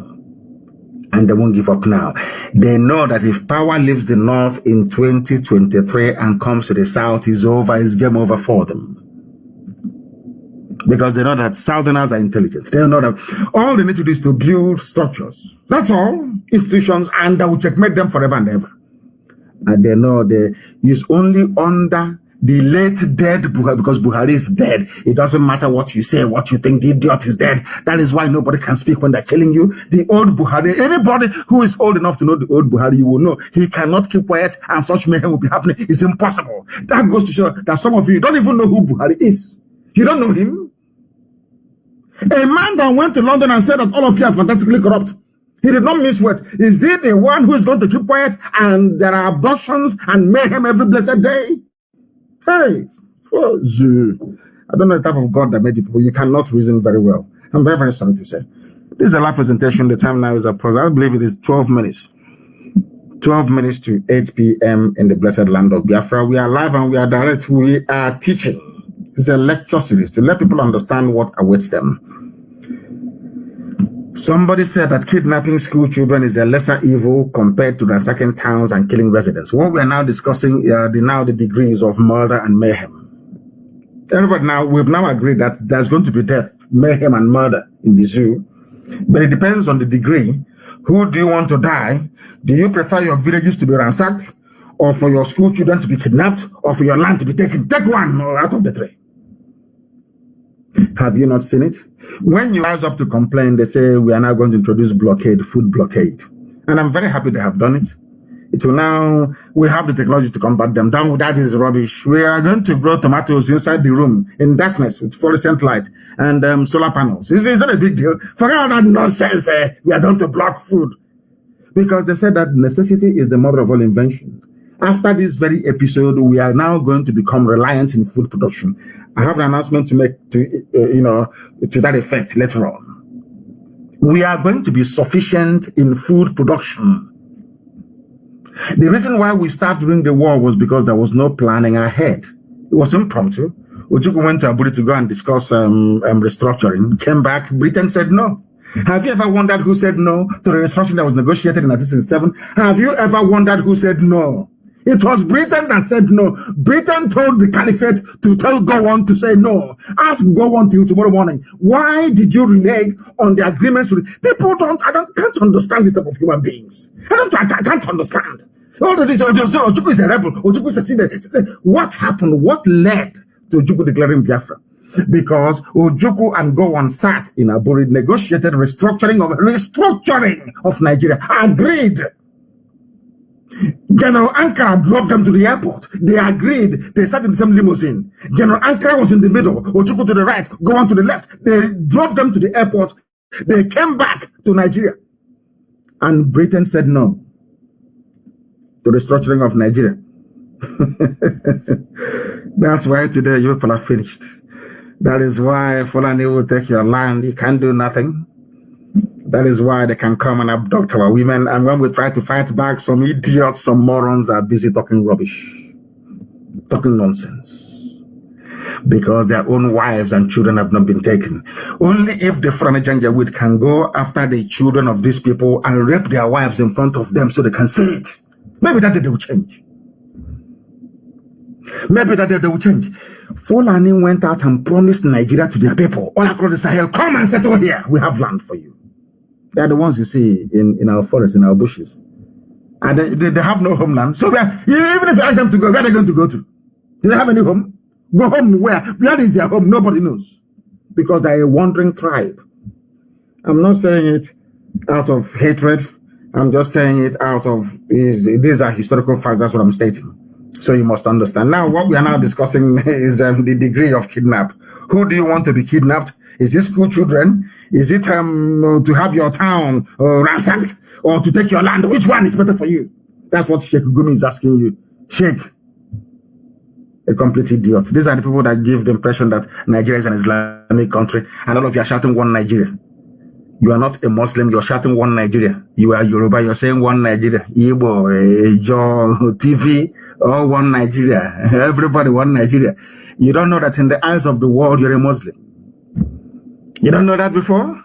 And they won't give up now. They know that if power leaves the north in 2023 and comes to the south, it's over, it's game over for them. Because they know that Southerners are intelligent. They know that all they need to do is to build structures. That's all. Institutions, and that will checkmate them forever and ever. And they know it's only under the late dead Buhari, because Buhari is dead. It doesn't matter what you say, what you think, the idiot is dead. That is why nobody can speak when they're killing you. The old Buhari, anybody who is old enough to know the old Buhari, you will know he cannot keep quiet and such mayhem will be happening. It's impossible. That goes to show that some of you don't even know who Buhari is. You don't know him. A man that went to London and said that all of you are fantastically corrupt. He did not miss words. Is he the one who is going to keep quiet and there are abductions and mayhem every blessed day? Hey, I don't know the type of God that made you people. You cannot reason very well. I'm very, very sorry to say. This is a live presentation. The time now is approaching. I believe it is 12 minutes. 12 minutes to 8 p.m. in the blessed land of Biafra. We are live and we are direct. We are teaching. It's a lecture series to let people understand what awaits them. Somebody said that kidnapping school children is a lesser evil compared to ransacking towns and killing residents. What we are now discussing the degrees of murder and mayhem. Everybody now, we've now agreed that there's going to be death, mayhem and murder in the zoo. But it depends on the degree. Who do you want to die? Do you prefer your villages to be ransacked? Or for your school children to be kidnapped? Or for your land to be taken? Take one out of the three. Have you not seen it? When you rise up to complain, they say we are now going to introduce blockade, food blockade. And I'm very happy they have done it. It will now, we have the technology to combat them. That is rubbish. We are going to grow tomatoes inside the room in darkness with fluorescent light and solar panels. Is not a big deal. Forget all that nonsense. We are going to block food. Because they said that necessity is the mother of all invention. After this very episode, we are now going to become reliant in food production. I have an announcement to make to that effect later on. We are going to be sufficient in food production. The reason why we started during the war was because there was no planning ahead. It was impromptu. Ojukwu went to Abuja to go and discuss restructuring. Came back, Britain said no. Have you ever wondered who said no to the restructuring that was negotiated in 1967? Have you ever wondered who said no? It was Britain that said no. Britain told the caliphate to tell Gowon to say no. Ask Gowon till tomorrow morning. Why did you renege on the agreements? People can't understand this type of human beings. I can't understand. All of this, Ojukwu is a rebel. Ojukwu succeeded. What happened? What led to Ojukwu declaring Biafra? Because Ojukwu and Gowon sat in Aburi, negotiated restructuring of Nigeria, agreed. General Ankara drove them to the airport. They agreed. They sat in the same limousine. General Ankara was in the middle. Ojukwu to the right, Gowon to the left. They drove them to the airport. They came back to Nigeria. And Britain said no to the restructuring of Nigeria. That's why today you people are finished. That is why Fulani will take your land. You can't do nothing. That is why they can come and abduct our women. And when we try to fight back, some idiots, some morons are busy talking rubbish, talking nonsense. Because their own wives and children have not been taken. Only if the Fulani Janjaweed can go after the children of these people and rape their wives in front of them so they can see it. Maybe that day they will change. Maybe that day they will change. Fulani went out and promised Nigeria to their people all across the Sahel, come and settle here. We have land for you. They are the ones you see in our forests, in our bushes. And they have no homeland. So even if you ask them to go, where are they going to go to? Do they have any home? Go home where? Where is their home? Nobody knows. Because they are a wandering tribe. I'm not saying it out of hatred. I'm just saying it out of, these are historical facts. That's what I'm stating. So you must understand. Now, what we are now discussing is the degree of kidnap. Who do you want to be kidnapped? Is it school children? Is it to have your town ransacked or to take your land? Which one is better for you? That's what Sheikh Gumi is asking you. Sheikh, a complete idiot. These are the people that give the impression that Nigeria is an Islamic country, and all of you are shouting one Nigeria. You are not a Muslim, you're shouting one Nigeria. You are Yoruba, you're saying one Nigeria. Igbo, Joe, TV, all one Nigeria. Everybody one Nigeria. You don't know that in the eyes of the world, you're a Muslim. You don't know that before?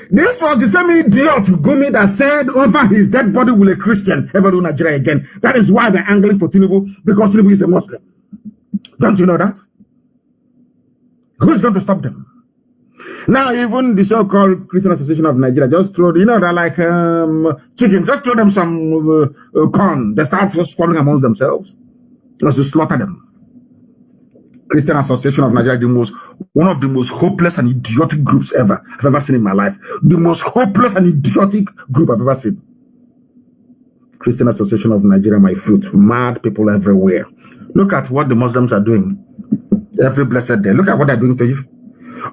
This was the same idiot Gumi that said over his dead body will a Christian ever do Nigeria again. That is why they're angling for Tinubu, because Tinubu is a Muslim. Don't you know that? Who's going to stop them? Now, even the so-called Christian Association of Nigeria just throw, they're like chicken, just throw them some corn. They start squabbling amongst themselves. Just to slaughter them. Christian Association of Nigeria, one of the most hopeless and idiotic groups I've ever seen in my life. The most hopeless and idiotic group I've ever seen. Christian Association of Nigeria, my fruit. Mad people everywhere. Look at what the Muslims are doing every blessed day. Look at what they're doing to you.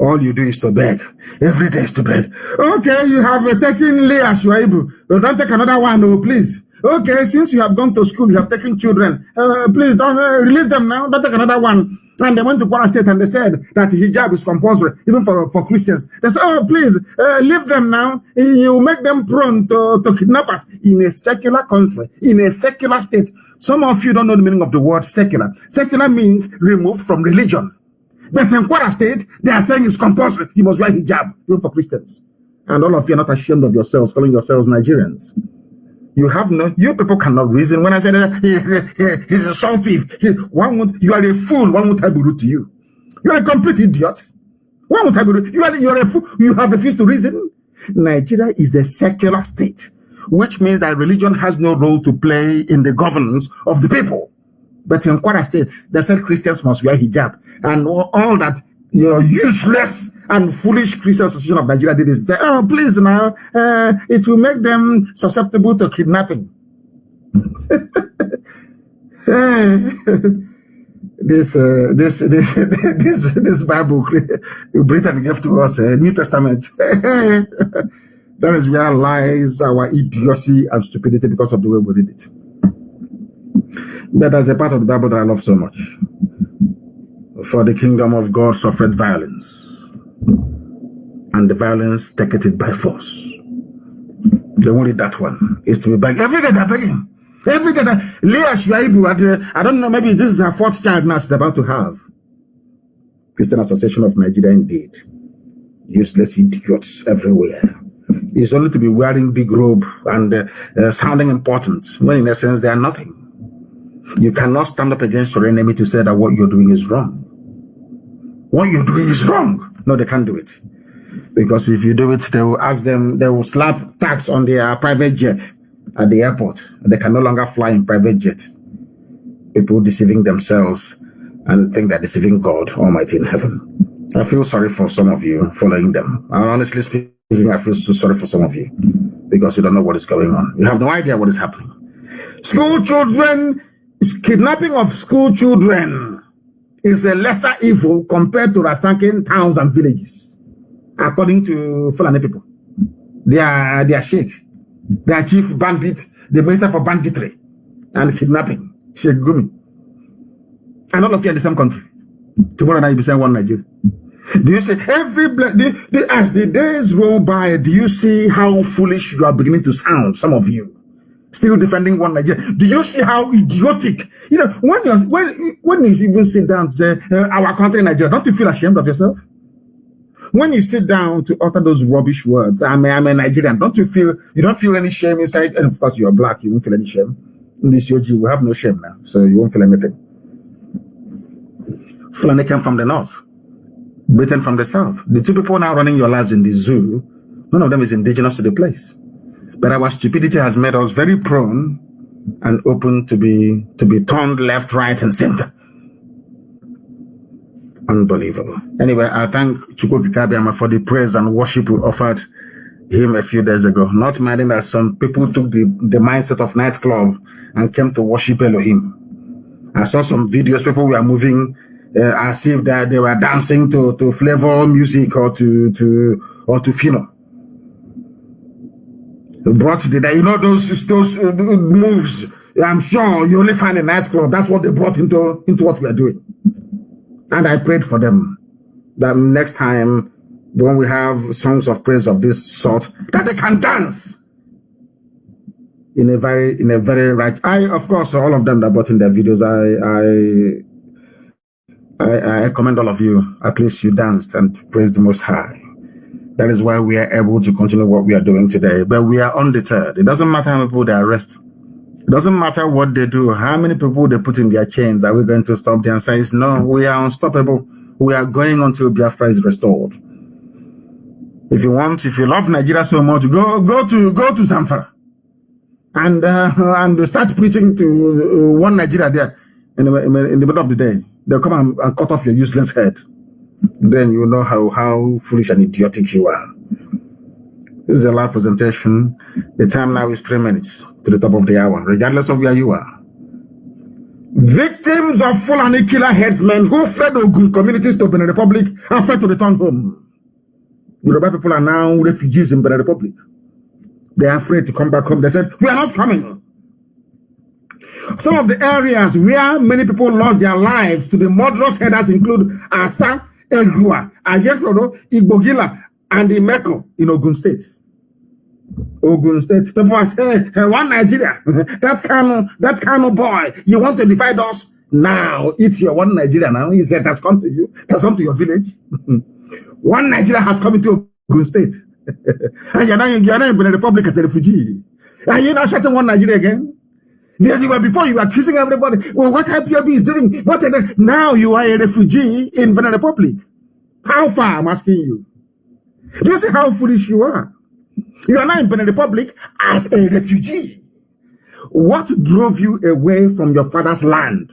All you do is to beg. Every day is to beg. Okay, you have taken Leah Shuaibu. Don't take another one, no, please. Okay, since you have gone to school, you have taken children. Please don't release them now. Don't take another one. And they went to Kwara State and they said that hijab is compulsory, even for Christians. They said, oh, please, leave them now. You make them prone to kidnappers in a secular country, in a secular state. Some of you don't know the meaning of the word secular. Secular means removed from religion. But in Kwara State, they are saying it's compulsory. You must wear hijab, even for Christians. And all of you are not ashamed of yourselves, calling yourselves Nigerians. You people cannot reason. When I said he's a soul thief, you are a fool. One would I be rude to you? You are a complete idiot. One would I be rude? You are a fool. You have refused to reason. Nigeria is a secular state, which means that religion has no role to play in the governance of the people. But in Kwara State, they said Christians must wear hijab, and all that useless and foolish Christian Association of Nigeria did is say, oh, please now, it will make them susceptible to kidnapping. This Bible Britain gave to us, New Testament. That is where lies our idiocy and stupidity because of the way we read it. But there's a part of the Bible that I love so much. For the kingdom of God suffered violence, and the violence taketh it by force. They won't read that one. It's to be begging. Every day they're begging. Every day Leah Shuaibu, I don't know, maybe this is her 4th child now she's about to have. Christian Association of Nigeria indeed. Useless idiots everywhere. It's only to be wearing big robe and sounding important, when in essence they are nothing. You cannot stand up against your enemy to say that what you're doing is wrong. What you're doing is wrong. No, they can't do it. Because if you do it, they will ask them, they will slap tax on their private jet at the airport. They can no longer fly in private jets. People deceiving themselves and think they're deceiving God Almighty in heaven. I feel sorry for some of you following them. And honestly speaking, I feel so sorry for some of you because you don't know what is going on. You have no idea what is happening. School children, kidnapping of school children is a lesser evil compared to ransacking towns and villages, according to Fulani people. They are sheikh, they are chief bandit, the minister for banditry and kidnapping, Sheikh Gumi. And all of you in the same country. Tomorrow night you'll be saying one Nigeria. Do you see as the days roll by, do you see how foolish you are beginning to sound, some of you? Still defending one Nigeria. Do you see how idiotic? You know, when you even sit down to say our country Nigeria, don't you feel ashamed of yourself? When you sit down to utter those rubbish words, I'm a Nigerian, you don't feel any shame inside? And of course you're black, you won't feel any shame. In this Yoji, we have no shame now, so you won't feel anything. Fulani came from the north, Britain from the south. The two people now running your lives in the zoo, none of them is indigenous to the place. But our stupidity has made us very prone and open to be turned left, right, and center. Unbelievable. Anyway, I thank Chukwu Kikabiama for the praise and worship we offered him a few days ago, not minding that some people took the mindset of nightclub and came to worship Elohim. I saw some videos, people were moving as if that they were dancing to flavor music or to Fino. Brought those moves. I'm sure you only find a nightclub. That's what they brought into what we are doing. And I prayed for them that next time when we have songs of praise of this sort, that they can dance in a very right. Of course, all of them that brought in their videos, I commend all of you. At least you danced and praised the Most High. That is why we are able to continue what we are doing today. But we are undeterred. It doesn't matter how many people they arrest. It doesn't matter what they do, how many people they put in their chains. Are we going to stop them? Says no, we are unstoppable. We are going until Biafra is restored. If you love Nigeria so much, go to Zamfara and start preaching to one Nigeria there in the middle of the day. They'll come and cut off your useless head. Then you know how foolish and idiotic you are. This is a live presentation. The time now is 3 minutes to the top of the hour, regardless of where you are. Victims of Fulani killer headsmen who fled Ogun communities to Benin Republic and fled to return home. Yoruba people are now refugees in Benin Republic. They are afraid to come back home. They said, we are not coming. Some of the areas where many people lost their lives to the murderous headers include Asa, Egua, Ayesoro, Igbogila, and Imeko in Ogun State. Ogun State. People are saying, hey, one Nigeria, that kind of boy, you want to divide us? Now, it's your one Nigeria now. He said, that's come to you. That's come to your village. One Nigeria has come into Ogun State. And you're not in the Republic as a refugee. And you're not shutting one Nigeria again? Before you were accusing everybody. Well, what IPOB is doing? Now you are a refugee in Benin Republic. How far, I'm asking you? Do you see how foolish you are? You are now in Benin Republic as a refugee. What drove you away from your father's land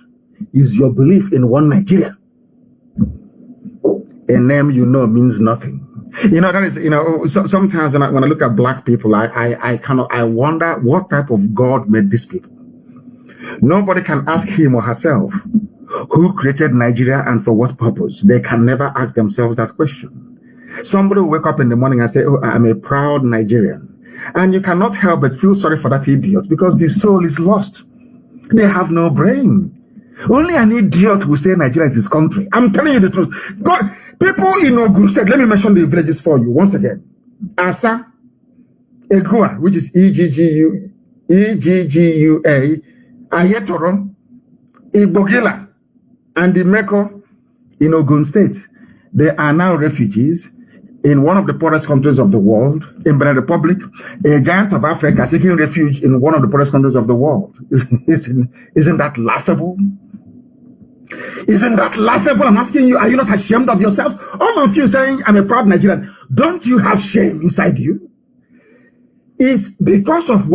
is your belief in one Nigeria. A name you know means nothing. That is, sometimes when I look at black people, I wonder what type of God made these people. Nobody can ask him or herself who created Nigeria and for what purpose. They can never ask themselves that question. Somebody will wake up in the morning and say, oh, I'm a proud Nigerian. And you cannot help but feel sorry for that idiot because the soul is lost. They have no brain. Only an idiot will say Nigeria is his country. I'm telling you the truth. God, people in Ogun State, let me mention the villages for you once again. Asa, Egua, which is E-G-G-U-A, Ayetoro, Igbogila, and Imeko in Ogun State. They are now refugees in one of the poorest countries of the world, in Benin Republic, a giant of Africa seeking refuge in one of the poorest countries of the world. Isn't that laughable? Isn't that laughable? I'm asking you, are you not ashamed of yourselves? All of you saying, I'm a proud Nigerian. Don't you have shame inside you? It's because of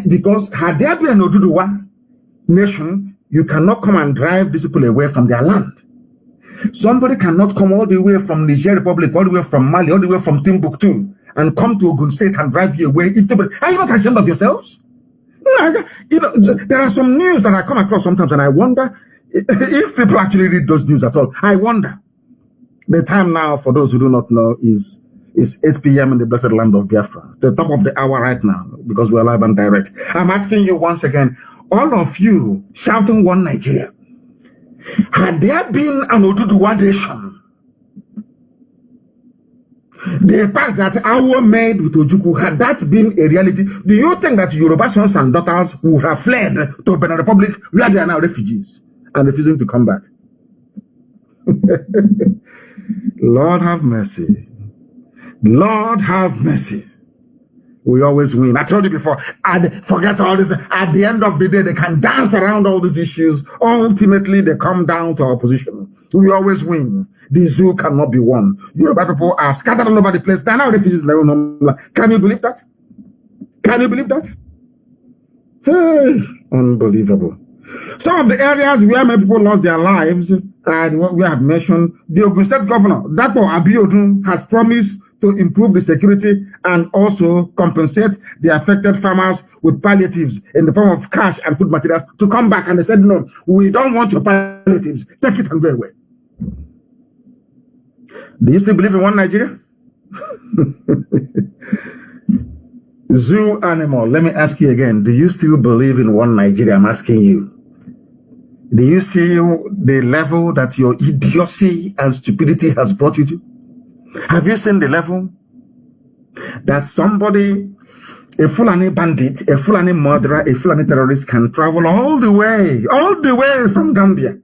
because had there been an Oduduwa nation, you cannot come and drive these people away from their land. Somebody cannot come all the way from Niger Republic, all the way from Mali, all the way from Timbuktu, and come to Ogun State and drive you away. Are you not ashamed of yourselves? There are some news that I come across sometimes, and I wonder if people actually read those news at all. I wonder. The time now, for those who do not know, is 8 p.m. in the blessed land of Biafra. The top of the hour right now, because we're live and direct. I'm asking you once again, all of you shouting one Nigeria. Had there been an Oduduwa nation, the fact that our made with Ojukwu, had that been a reality, do you think that Yoruba sons and daughters would have fled to Benin Republic where they are now refugees and refusing to come back? Lord have mercy. Lord have mercy. We always win. I told you before, forget all this. At the end of the day, they can dance around all these issues. Ultimately, they come down to our position. We always win. The zoo cannot be won. Yoruba people are scattered all over the place. They're now refugees. Can you believe that? Can you believe that? Hey, unbelievable. Some of the areas where many people lost their lives, and what we have mentioned, the Ogun State governor, Dapo Abiodun, has promised to improve the security and also compensate the affected farmers with palliatives in the form of cash and food materials to come back. And they said, no, we don't want your palliatives. Take it and go away. Do you still believe in one Nigeria? Zoo animal, let me ask you again. Do you still believe in one Nigeria? I'm asking you. Do you see the level that your idiocy and stupidity has brought you to? Have you seen the level that somebody, a Fulani bandit, a Fulani murderer, a Fulani terrorist can travel all the way from Gambia?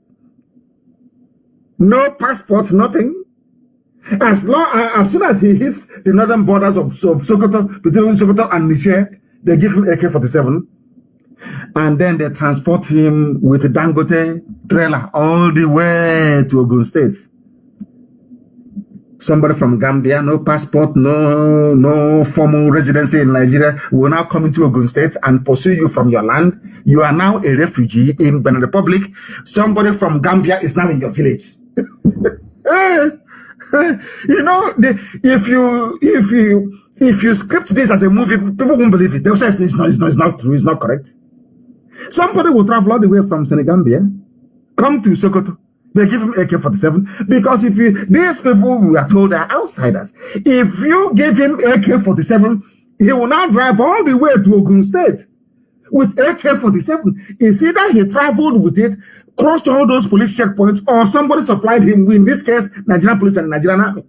No passport, nothing. As soon as he hits the northern borders of Sokoto, between Sokoto and Niger, they give him AK-47. And then they transport him with a Dangote trailer all the way to Ogun State. Somebody from Gambia, no passport, no formal residency in Nigeria, will now come into Ogun State and pursue you from your land. You are now a refugee in Benin Republic. Somebody from Gambia is now in your village. You know, if you script this as a movie, people won't believe it. They'll say it's not true, it's not correct. Somebody will travel all the way from Senegambia, come to Sokoto. They give him AK-47 because these people we are told are outsiders. If you give him AK-47, he will now drive all the way to Ogun State with AK-47. It's either he traveled with it, crossed all those police checkpoints, or somebody supplied him, in this case, Nigerian police and Nigerian army,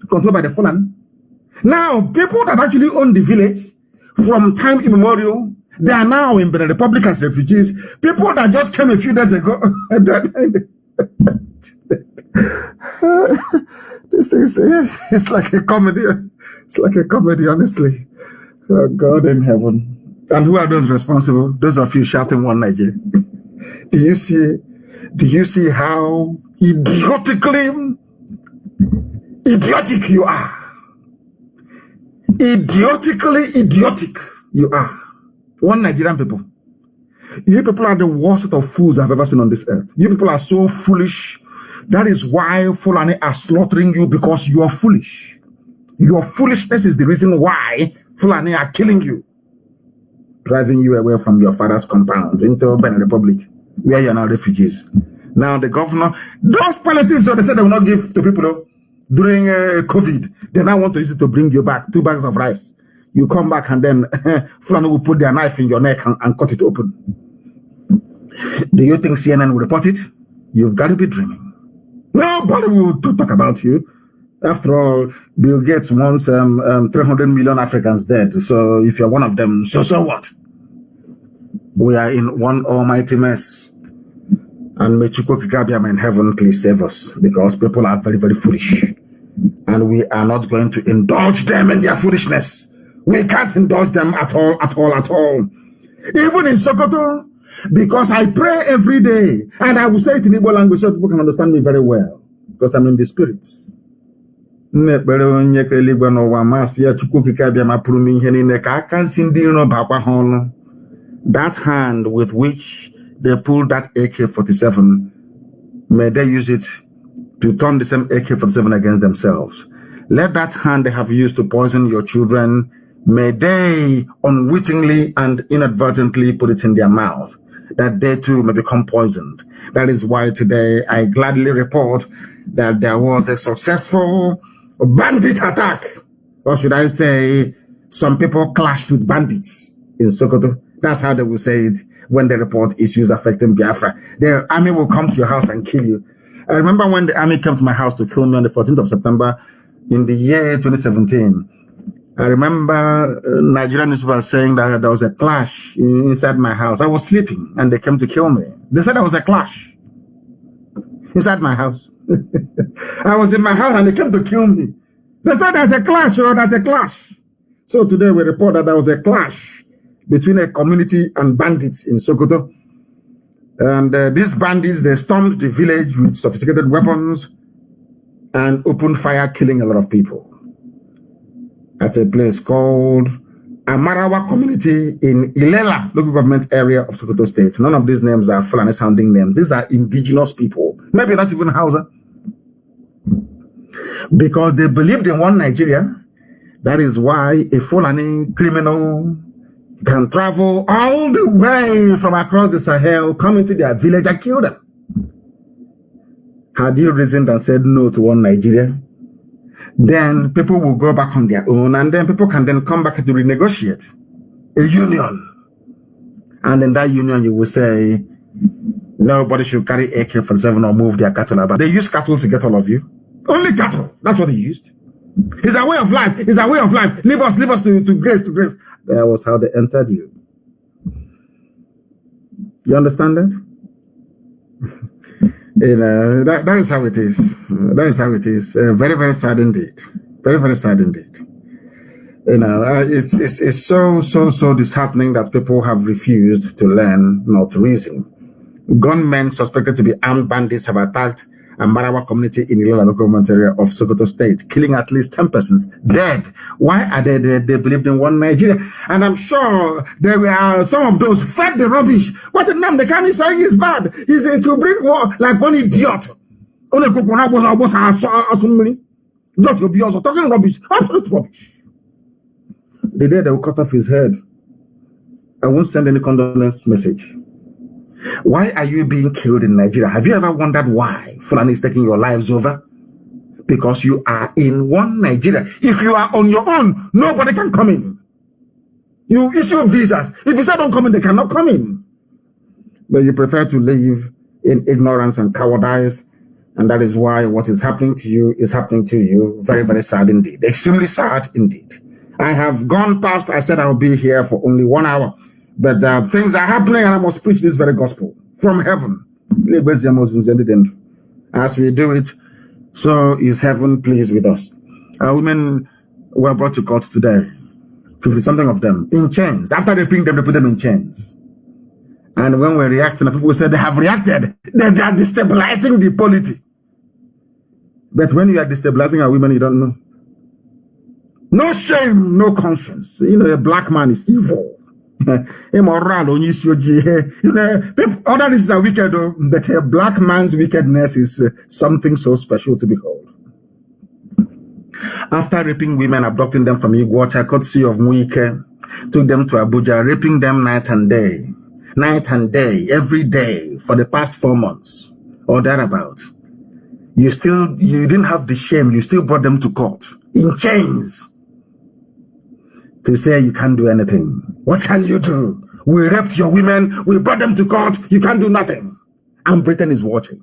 controlled by the Fulani. Now, people that actually own the village from time immemorial, they are now in Benin Republic as refugees. People that just came a few days ago. This is it's like a comedy. It's like a comedy, honestly. Oh, God in heaven. And who are those responsible? Those of you shouting one Nigeria. Do you see how idiotic you are? Idiotically idiotic you are. One Nigerian people. You people are the worst set of fools I've ever seen on this earth. You people are so foolish. That is why Fulani are slaughtering you, because you are foolish. Your foolishness is the reason why Fulani are killing you, driving you away from your father's compound into Benin Republic, where you are now refugees. Now the governor, those palliatives that they said they will not give to people during COVID, they now want to use it to bring you back 2 bags of rice. You come back and then Fulani will put their knife in your neck and cut it open. Do you think CNN will report it? You've got to be dreaming. Nobody will talk about you. After all, Bill Gates wants 300 million Africans dead. So if you're one of them, so what? We are in one almighty mess. And may Chukwukikabiyama in heaven please save us, because people are very, very foolish. And we are not going to indulge them in their foolishness. We can't indulge them at all. Even in Sokoto, because I pray every day, and I will say it in Igbo language so people can understand me very well, because I'm in the spirit. That hand with which they pulled that AK-47, may they use it to turn the same AK-47 against themselves. Let that hand they have used to poison your children, may they unwittingly and inadvertently put it in their mouth, that they too may become poisoned. That is why today I gladly report that there was a successful bandit attack. Or should I say, some people clashed with bandits in Sokoto. That's how they will say it when they report issues affecting Biafra. The army will come to your house and kill you. I remember when the army came to my house to kill me on the 14th of September in the year 2017. I remember Nigerian newspapers saying that there was a clash inside my house. I was sleeping and they came to kill me. They said there was a clash inside my house. I was in my house and they came to kill me. They said there's a clash, or there's a clash. So today we report that there was a clash between a community and bandits in Sokoto. And these bandits, they stormed the village with sophisticated weapons and opened fire, killing a lot of people at a place called Amarawa community in Ilela, local government area of Sokoto State. None of these names are Fulani sounding names. These are indigenous people, maybe not even Hausa. Because they believed in one Nigeria. That is why a Fulani criminal can travel all the way from across the Sahel, come into their village and kill them. Had you reasoned and said no to one Nigeria, then people will go back on their own, and then people can then come back to renegotiate a union. And in that union, you will say, nobody should carry AK-47 or move their cattle about. They use cattle to get all of you. Only cattle. That's what they used. It's a way of life. It's a way of life. Leave us to grace, to grace. That was how they entered you. You understand that? That is how it is. That is how it is. Very, very sad indeed. Very, very sad indeed. It's so disheartening that people have refused to learn, not reason. Gunmen suspected to be armed bandits have attacked a Marawa community in Ilola local government area of Sokoto State, killing at least 10 persons dead. Why are they dead? They believed in one Nigeria. And I'm sure there were some of those fed the rubbish. What Nnamdi Kanu is saying is bad. He's to bring war like one idiot. Only Kokona was just to be also talking rubbish. Absolute rubbish. The day they will cut off his head, I won't send any condolence message. Why are you being killed in Nigeria? Have you ever wondered why Fulani is taking your lives over? Because you are in one Nigeria. If you are on your own, nobody can come in. You issue visas. If you say don't come in, they cannot come in. But you prefer to live in ignorance and cowardice. And that is why what is happening to you is happening to you. Very, very sad indeed. Extremely sad indeed. I have gone past, I said I'll be here for only 1 hour. But things are happening and I must preach this very gospel from heaven. As we do it, so is heaven pleased with us. Our women were brought to court today. 50-something of them in chains. After they bring them, they put them in chains. And when we're reacting, people said they have reacted. They are destabilizing the polity. But when you are destabilizing our women, you don't know. No shame, no conscience. A black man is evil. Immoral, others are wicked, but a black man's wickedness is something so special to behold. After raping women, abducting them from Iguacha, courtesy of Muike, took them to Abuja, raping them night and day, every day for the past 4 months or thereabout. You didn't have the shame. You still brought them to court in chains. To say you can't do anything. What can you do? We raped your women, we brought them to court, you can't do nothing. And Britain is watching.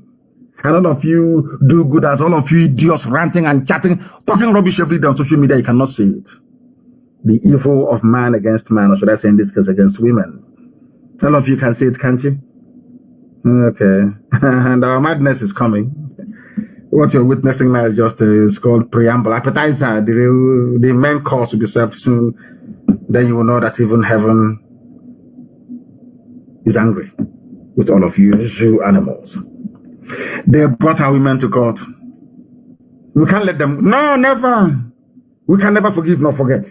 And all of you do good as all of you idiots ranting and chatting, talking rubbish every day on social media, you cannot see it. The evil of man against man, or should I say in this case against women. All of you can see it, can't you? Okay. And our madness is coming. What you're witnessing now is just is called preamble, appetizer. The main course will be served soon. Then you will know that even heaven is angry with all of you zoo animals. They brought our women to court. We can't let them. No, never. We can never forgive nor forget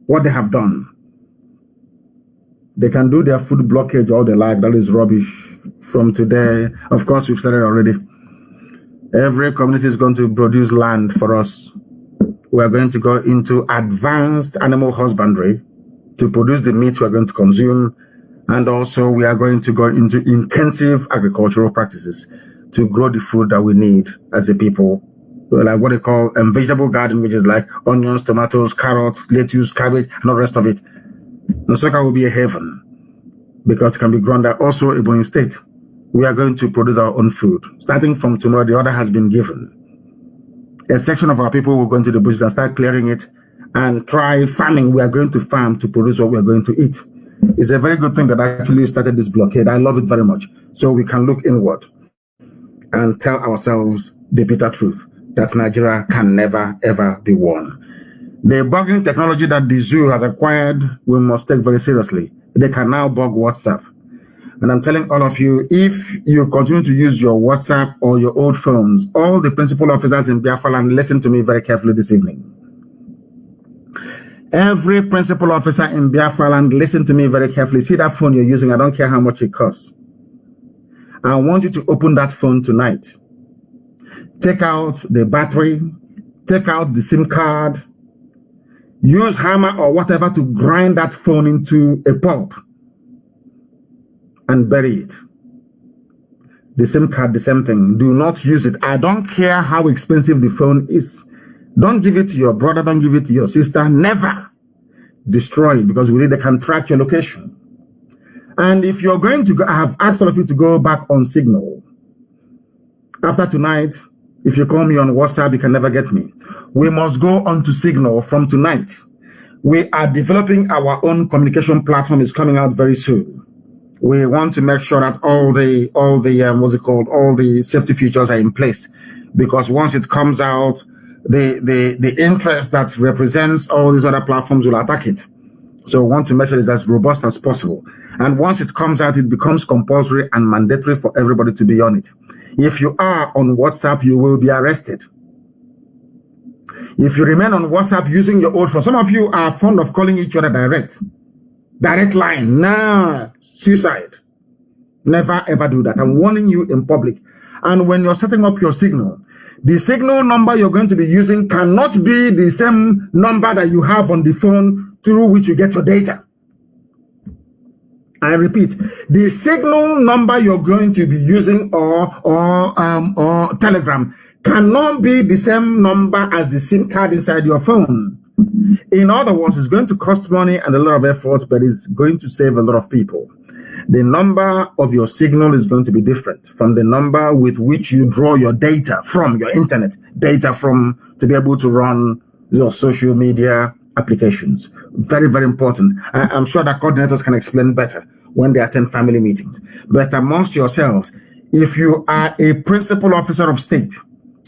what they have done. They can do their food blockage all they like. That is rubbish. From today, of course, we've started already. Every community is going to produce land for us. We are going to go into advanced animal husbandry to produce the meat we are going to consume. And also we are going to go into intensive agricultural practices to grow the food that we need as a people. Like what they call a vegetable garden, which is like onions, tomatoes, carrots, lettuce, cabbage, and all the rest of it. Nsukka will be a haven because it can be grown there. Also, Ebonyi State. We are going to produce our own food. Starting from tomorrow, the order has been given. A section of our people will go into the bushes and start clearing it and try farming. We are going to farm to produce what we are going to eat. It's a very good thing that actually started this blockade. I love it very much. So we can look inward and tell ourselves the bitter truth that Nigeria can never, ever be won. The bugging technology that the zoo has acquired, we must take very seriously. They can now bug WhatsApp. And I'm telling all of you, if you continue to use your WhatsApp or your old phones, all the principal officers in Biafra land, listen to me very carefully this evening. Every principal officer in Biafra land, listen to me very carefully. See that phone you're using, I don't care how much it costs. I want you to open that phone tonight. Take out the battery, take out the SIM card, use hammer or whatever to grind that phone into a pulp and bury it. The SIM card, the same thing. Do not use it. I don't care how expensive the phone is. Don't give it to your brother. Don't give it to your sister. Never destroy it, because with it, they can track your location. And if you're going to go, I have asked all of you to go back on Signal. After tonight, if you call me on WhatsApp, you can never get me. We must go on to Signal from tonight. We are developing our own communication platform. It's coming out very soon. We want to make sure that all the safety features are in place, because once it comes out, the interest that represents all these other platforms will attack it. So we want to make sure it's as robust as possible. And once it comes out, it becomes compulsory and mandatory for everybody to be on it. If you are on WhatsApp, you will be arrested. If you remain on WhatsApp using your old phone, some of you are fond of calling each other direct line. Nah, suicide. Never ever do that. I'm warning you in public. And when you're setting up your Signal, the Signal number you're going to be using cannot be the same number that you have on the phone through which you get your data. I repeat, the Signal number you're going to be using or Telegram cannot be the same number as the SIM card inside your phone. In other words, it's going to cost money and a lot of effort, but it's going to save a lot of people. The number of your Signal is going to be different from the number with which you draw your data from your internet, data from to be able to run your social media applications. Very, very important. I'm sure that coordinators can explain better when they attend family meetings. But amongst yourselves, if you are a principal officer of state,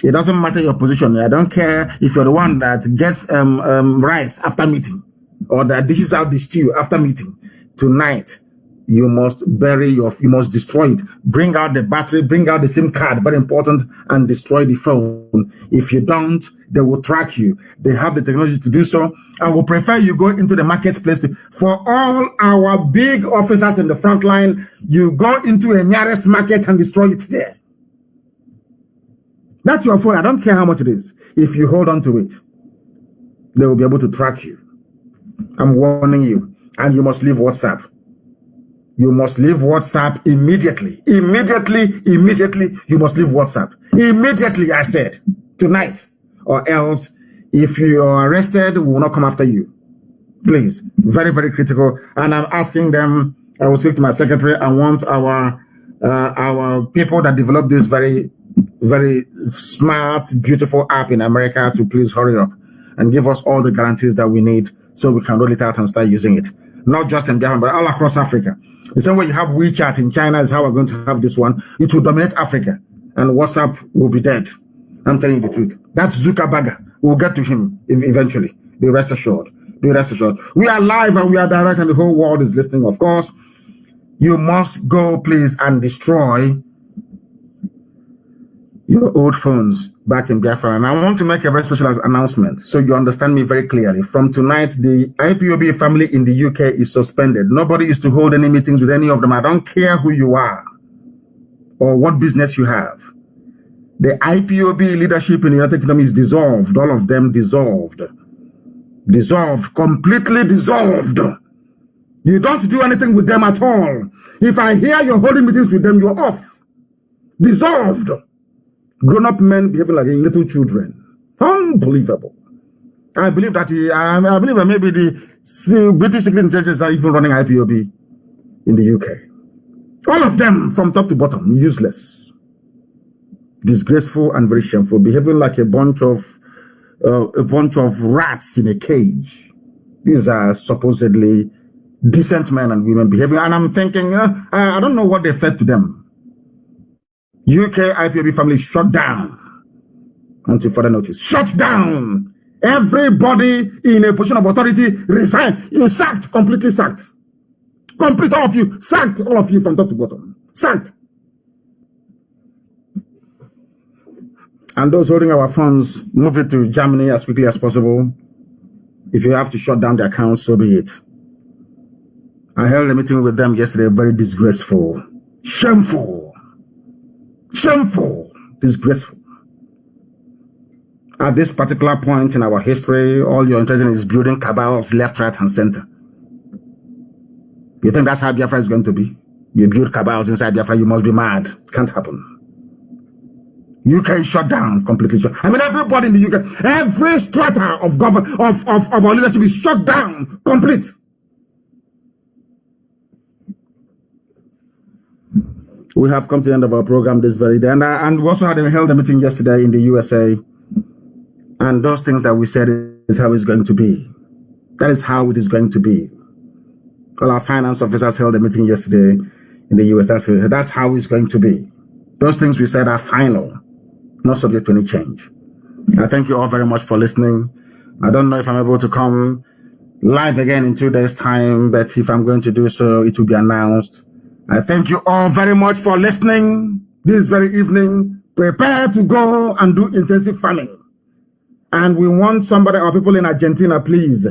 it doesn't matter your position. I don't care if you're the one that gets rice after meeting or that dishes out the stew after meeting. Tonight, you must you must destroy it. Bring out the battery, bring out the SIM card, very important, and destroy the phone. If you don't, they will track you. They have the technology to do so. I will prefer you go into the marketplace. For all our big officers in the front line, you go into a nearest market and destroy it there. That's your phone. I don't care how much it is. If you hold on to it, they will be able to track you. I'm warning you. And you must leave WhatsApp. You must leave WhatsApp immediately. Immediately, you must leave WhatsApp. Immediately, I said. Tonight. Or else, if you are arrested, we will not come after you. Please. Very, very critical. And I'm asking them, I will speak to my secretary. I want our people that develop this very, very smart, beautiful app in America to please hurry up and give us all the guarantees that we need so we can roll it out and start using it. Not just in Biafra, but all across Africa. The same way you have WeChat in China is how we're going to have this one. It will dominate Africa, and WhatsApp will be dead. I'm telling you the truth. That's Zuckerberg. We'll get to him eventually. Be rest assured. Be rest assured. We are live and we are direct, and the whole world is listening. Of course, you must go, please, and destroy your old phones back in Biafra. And I want to make a very special announcement so you understand me very clearly. From tonight, the IPOB family in the UK is suspended. Nobody is to hold any meetings with any of them. I don't care who you are or what business you have. The IPOB leadership in the United Kingdom is dissolved. All of them dissolved. Dissolved. Completely dissolved. You don't do anything with them at all. If I hear you're holding meetings with them, you're off. Dissolved. Grown-up men behaving like little children. Unbelievable. I believe that I believe that maybe the British secret intelligence are even running IPOB in the UK. All of them, from top to bottom, useless, disgraceful, and very shameful, behaving like a bunch of rats in a cage. These are supposedly decent men and women behaving, and I'm thinking, I don't know what they fed to them. UK IPOB family shut down until further notice. Shut down. Everybody in a position of authority resign. You're sacked, completely sacked. Complete all of you. Sacked, all of you from top to bottom. Sacked. And those holding our funds, move it to Germany as quickly as possible. If you have to shut down the accounts, so be it. I held a meeting with them yesterday, very disgraceful. Shameful. Shameful, disgraceful. At this particular point in our history, all you're interested in is building cabals left, right, and center. You think that's how Biafra is going to be? You build cabals inside Biafra, you must be mad. It can't happen. UK is shut down, completely shut. I mean, everybody in the UK, every strata of government, of our leadership is shut down, complete. We have come to the end of our program this very day. And we also held a meeting yesterday in the USA. And those things that we said is how it's going to be. That is how it is going to be. All our finance officers held a meeting yesterday in the US. That's how it's going to be. Those things we said are final, not subject to any change. I thank you all very much for listening. I don't know if I'm able to come live again in 2 days' time, but if I'm going to do so, it will be announced. I thank you all very much for listening this very evening. Prepare to go and do intensive farming. And we want somebody, our people in Argentina, please.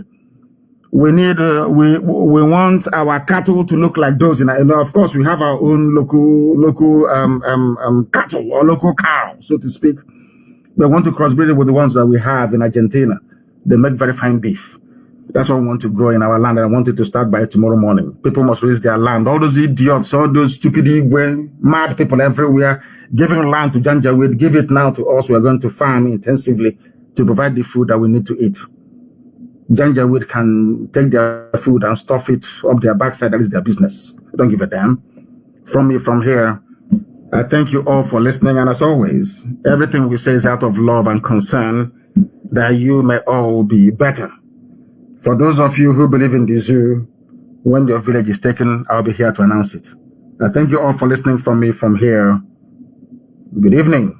We need, we want our cattle to look like those. Of course, we have our own local cattle or local cow, so to speak. We want to crossbreed it with the ones that we have in Argentina. They make very fine beef. That's what we want to grow in our land, and I want it to start by tomorrow morning. People must raise their land. All those idiots, all those stupid, mad people everywhere, giving land to Janjaweed, give it now to us. We're going to farm intensively to provide the food that we need to eat. Janjaweed can take their food and stuff it up their backside. That is their business. I don't give a damn. From me, from here, I thank you all for listening. And as always, everything we say is out of love and concern that you may all be better. For those of you who believe in the zoo, when your village is taken, I'll be here to announce it. I thank you all for listening from me from here. Good evening.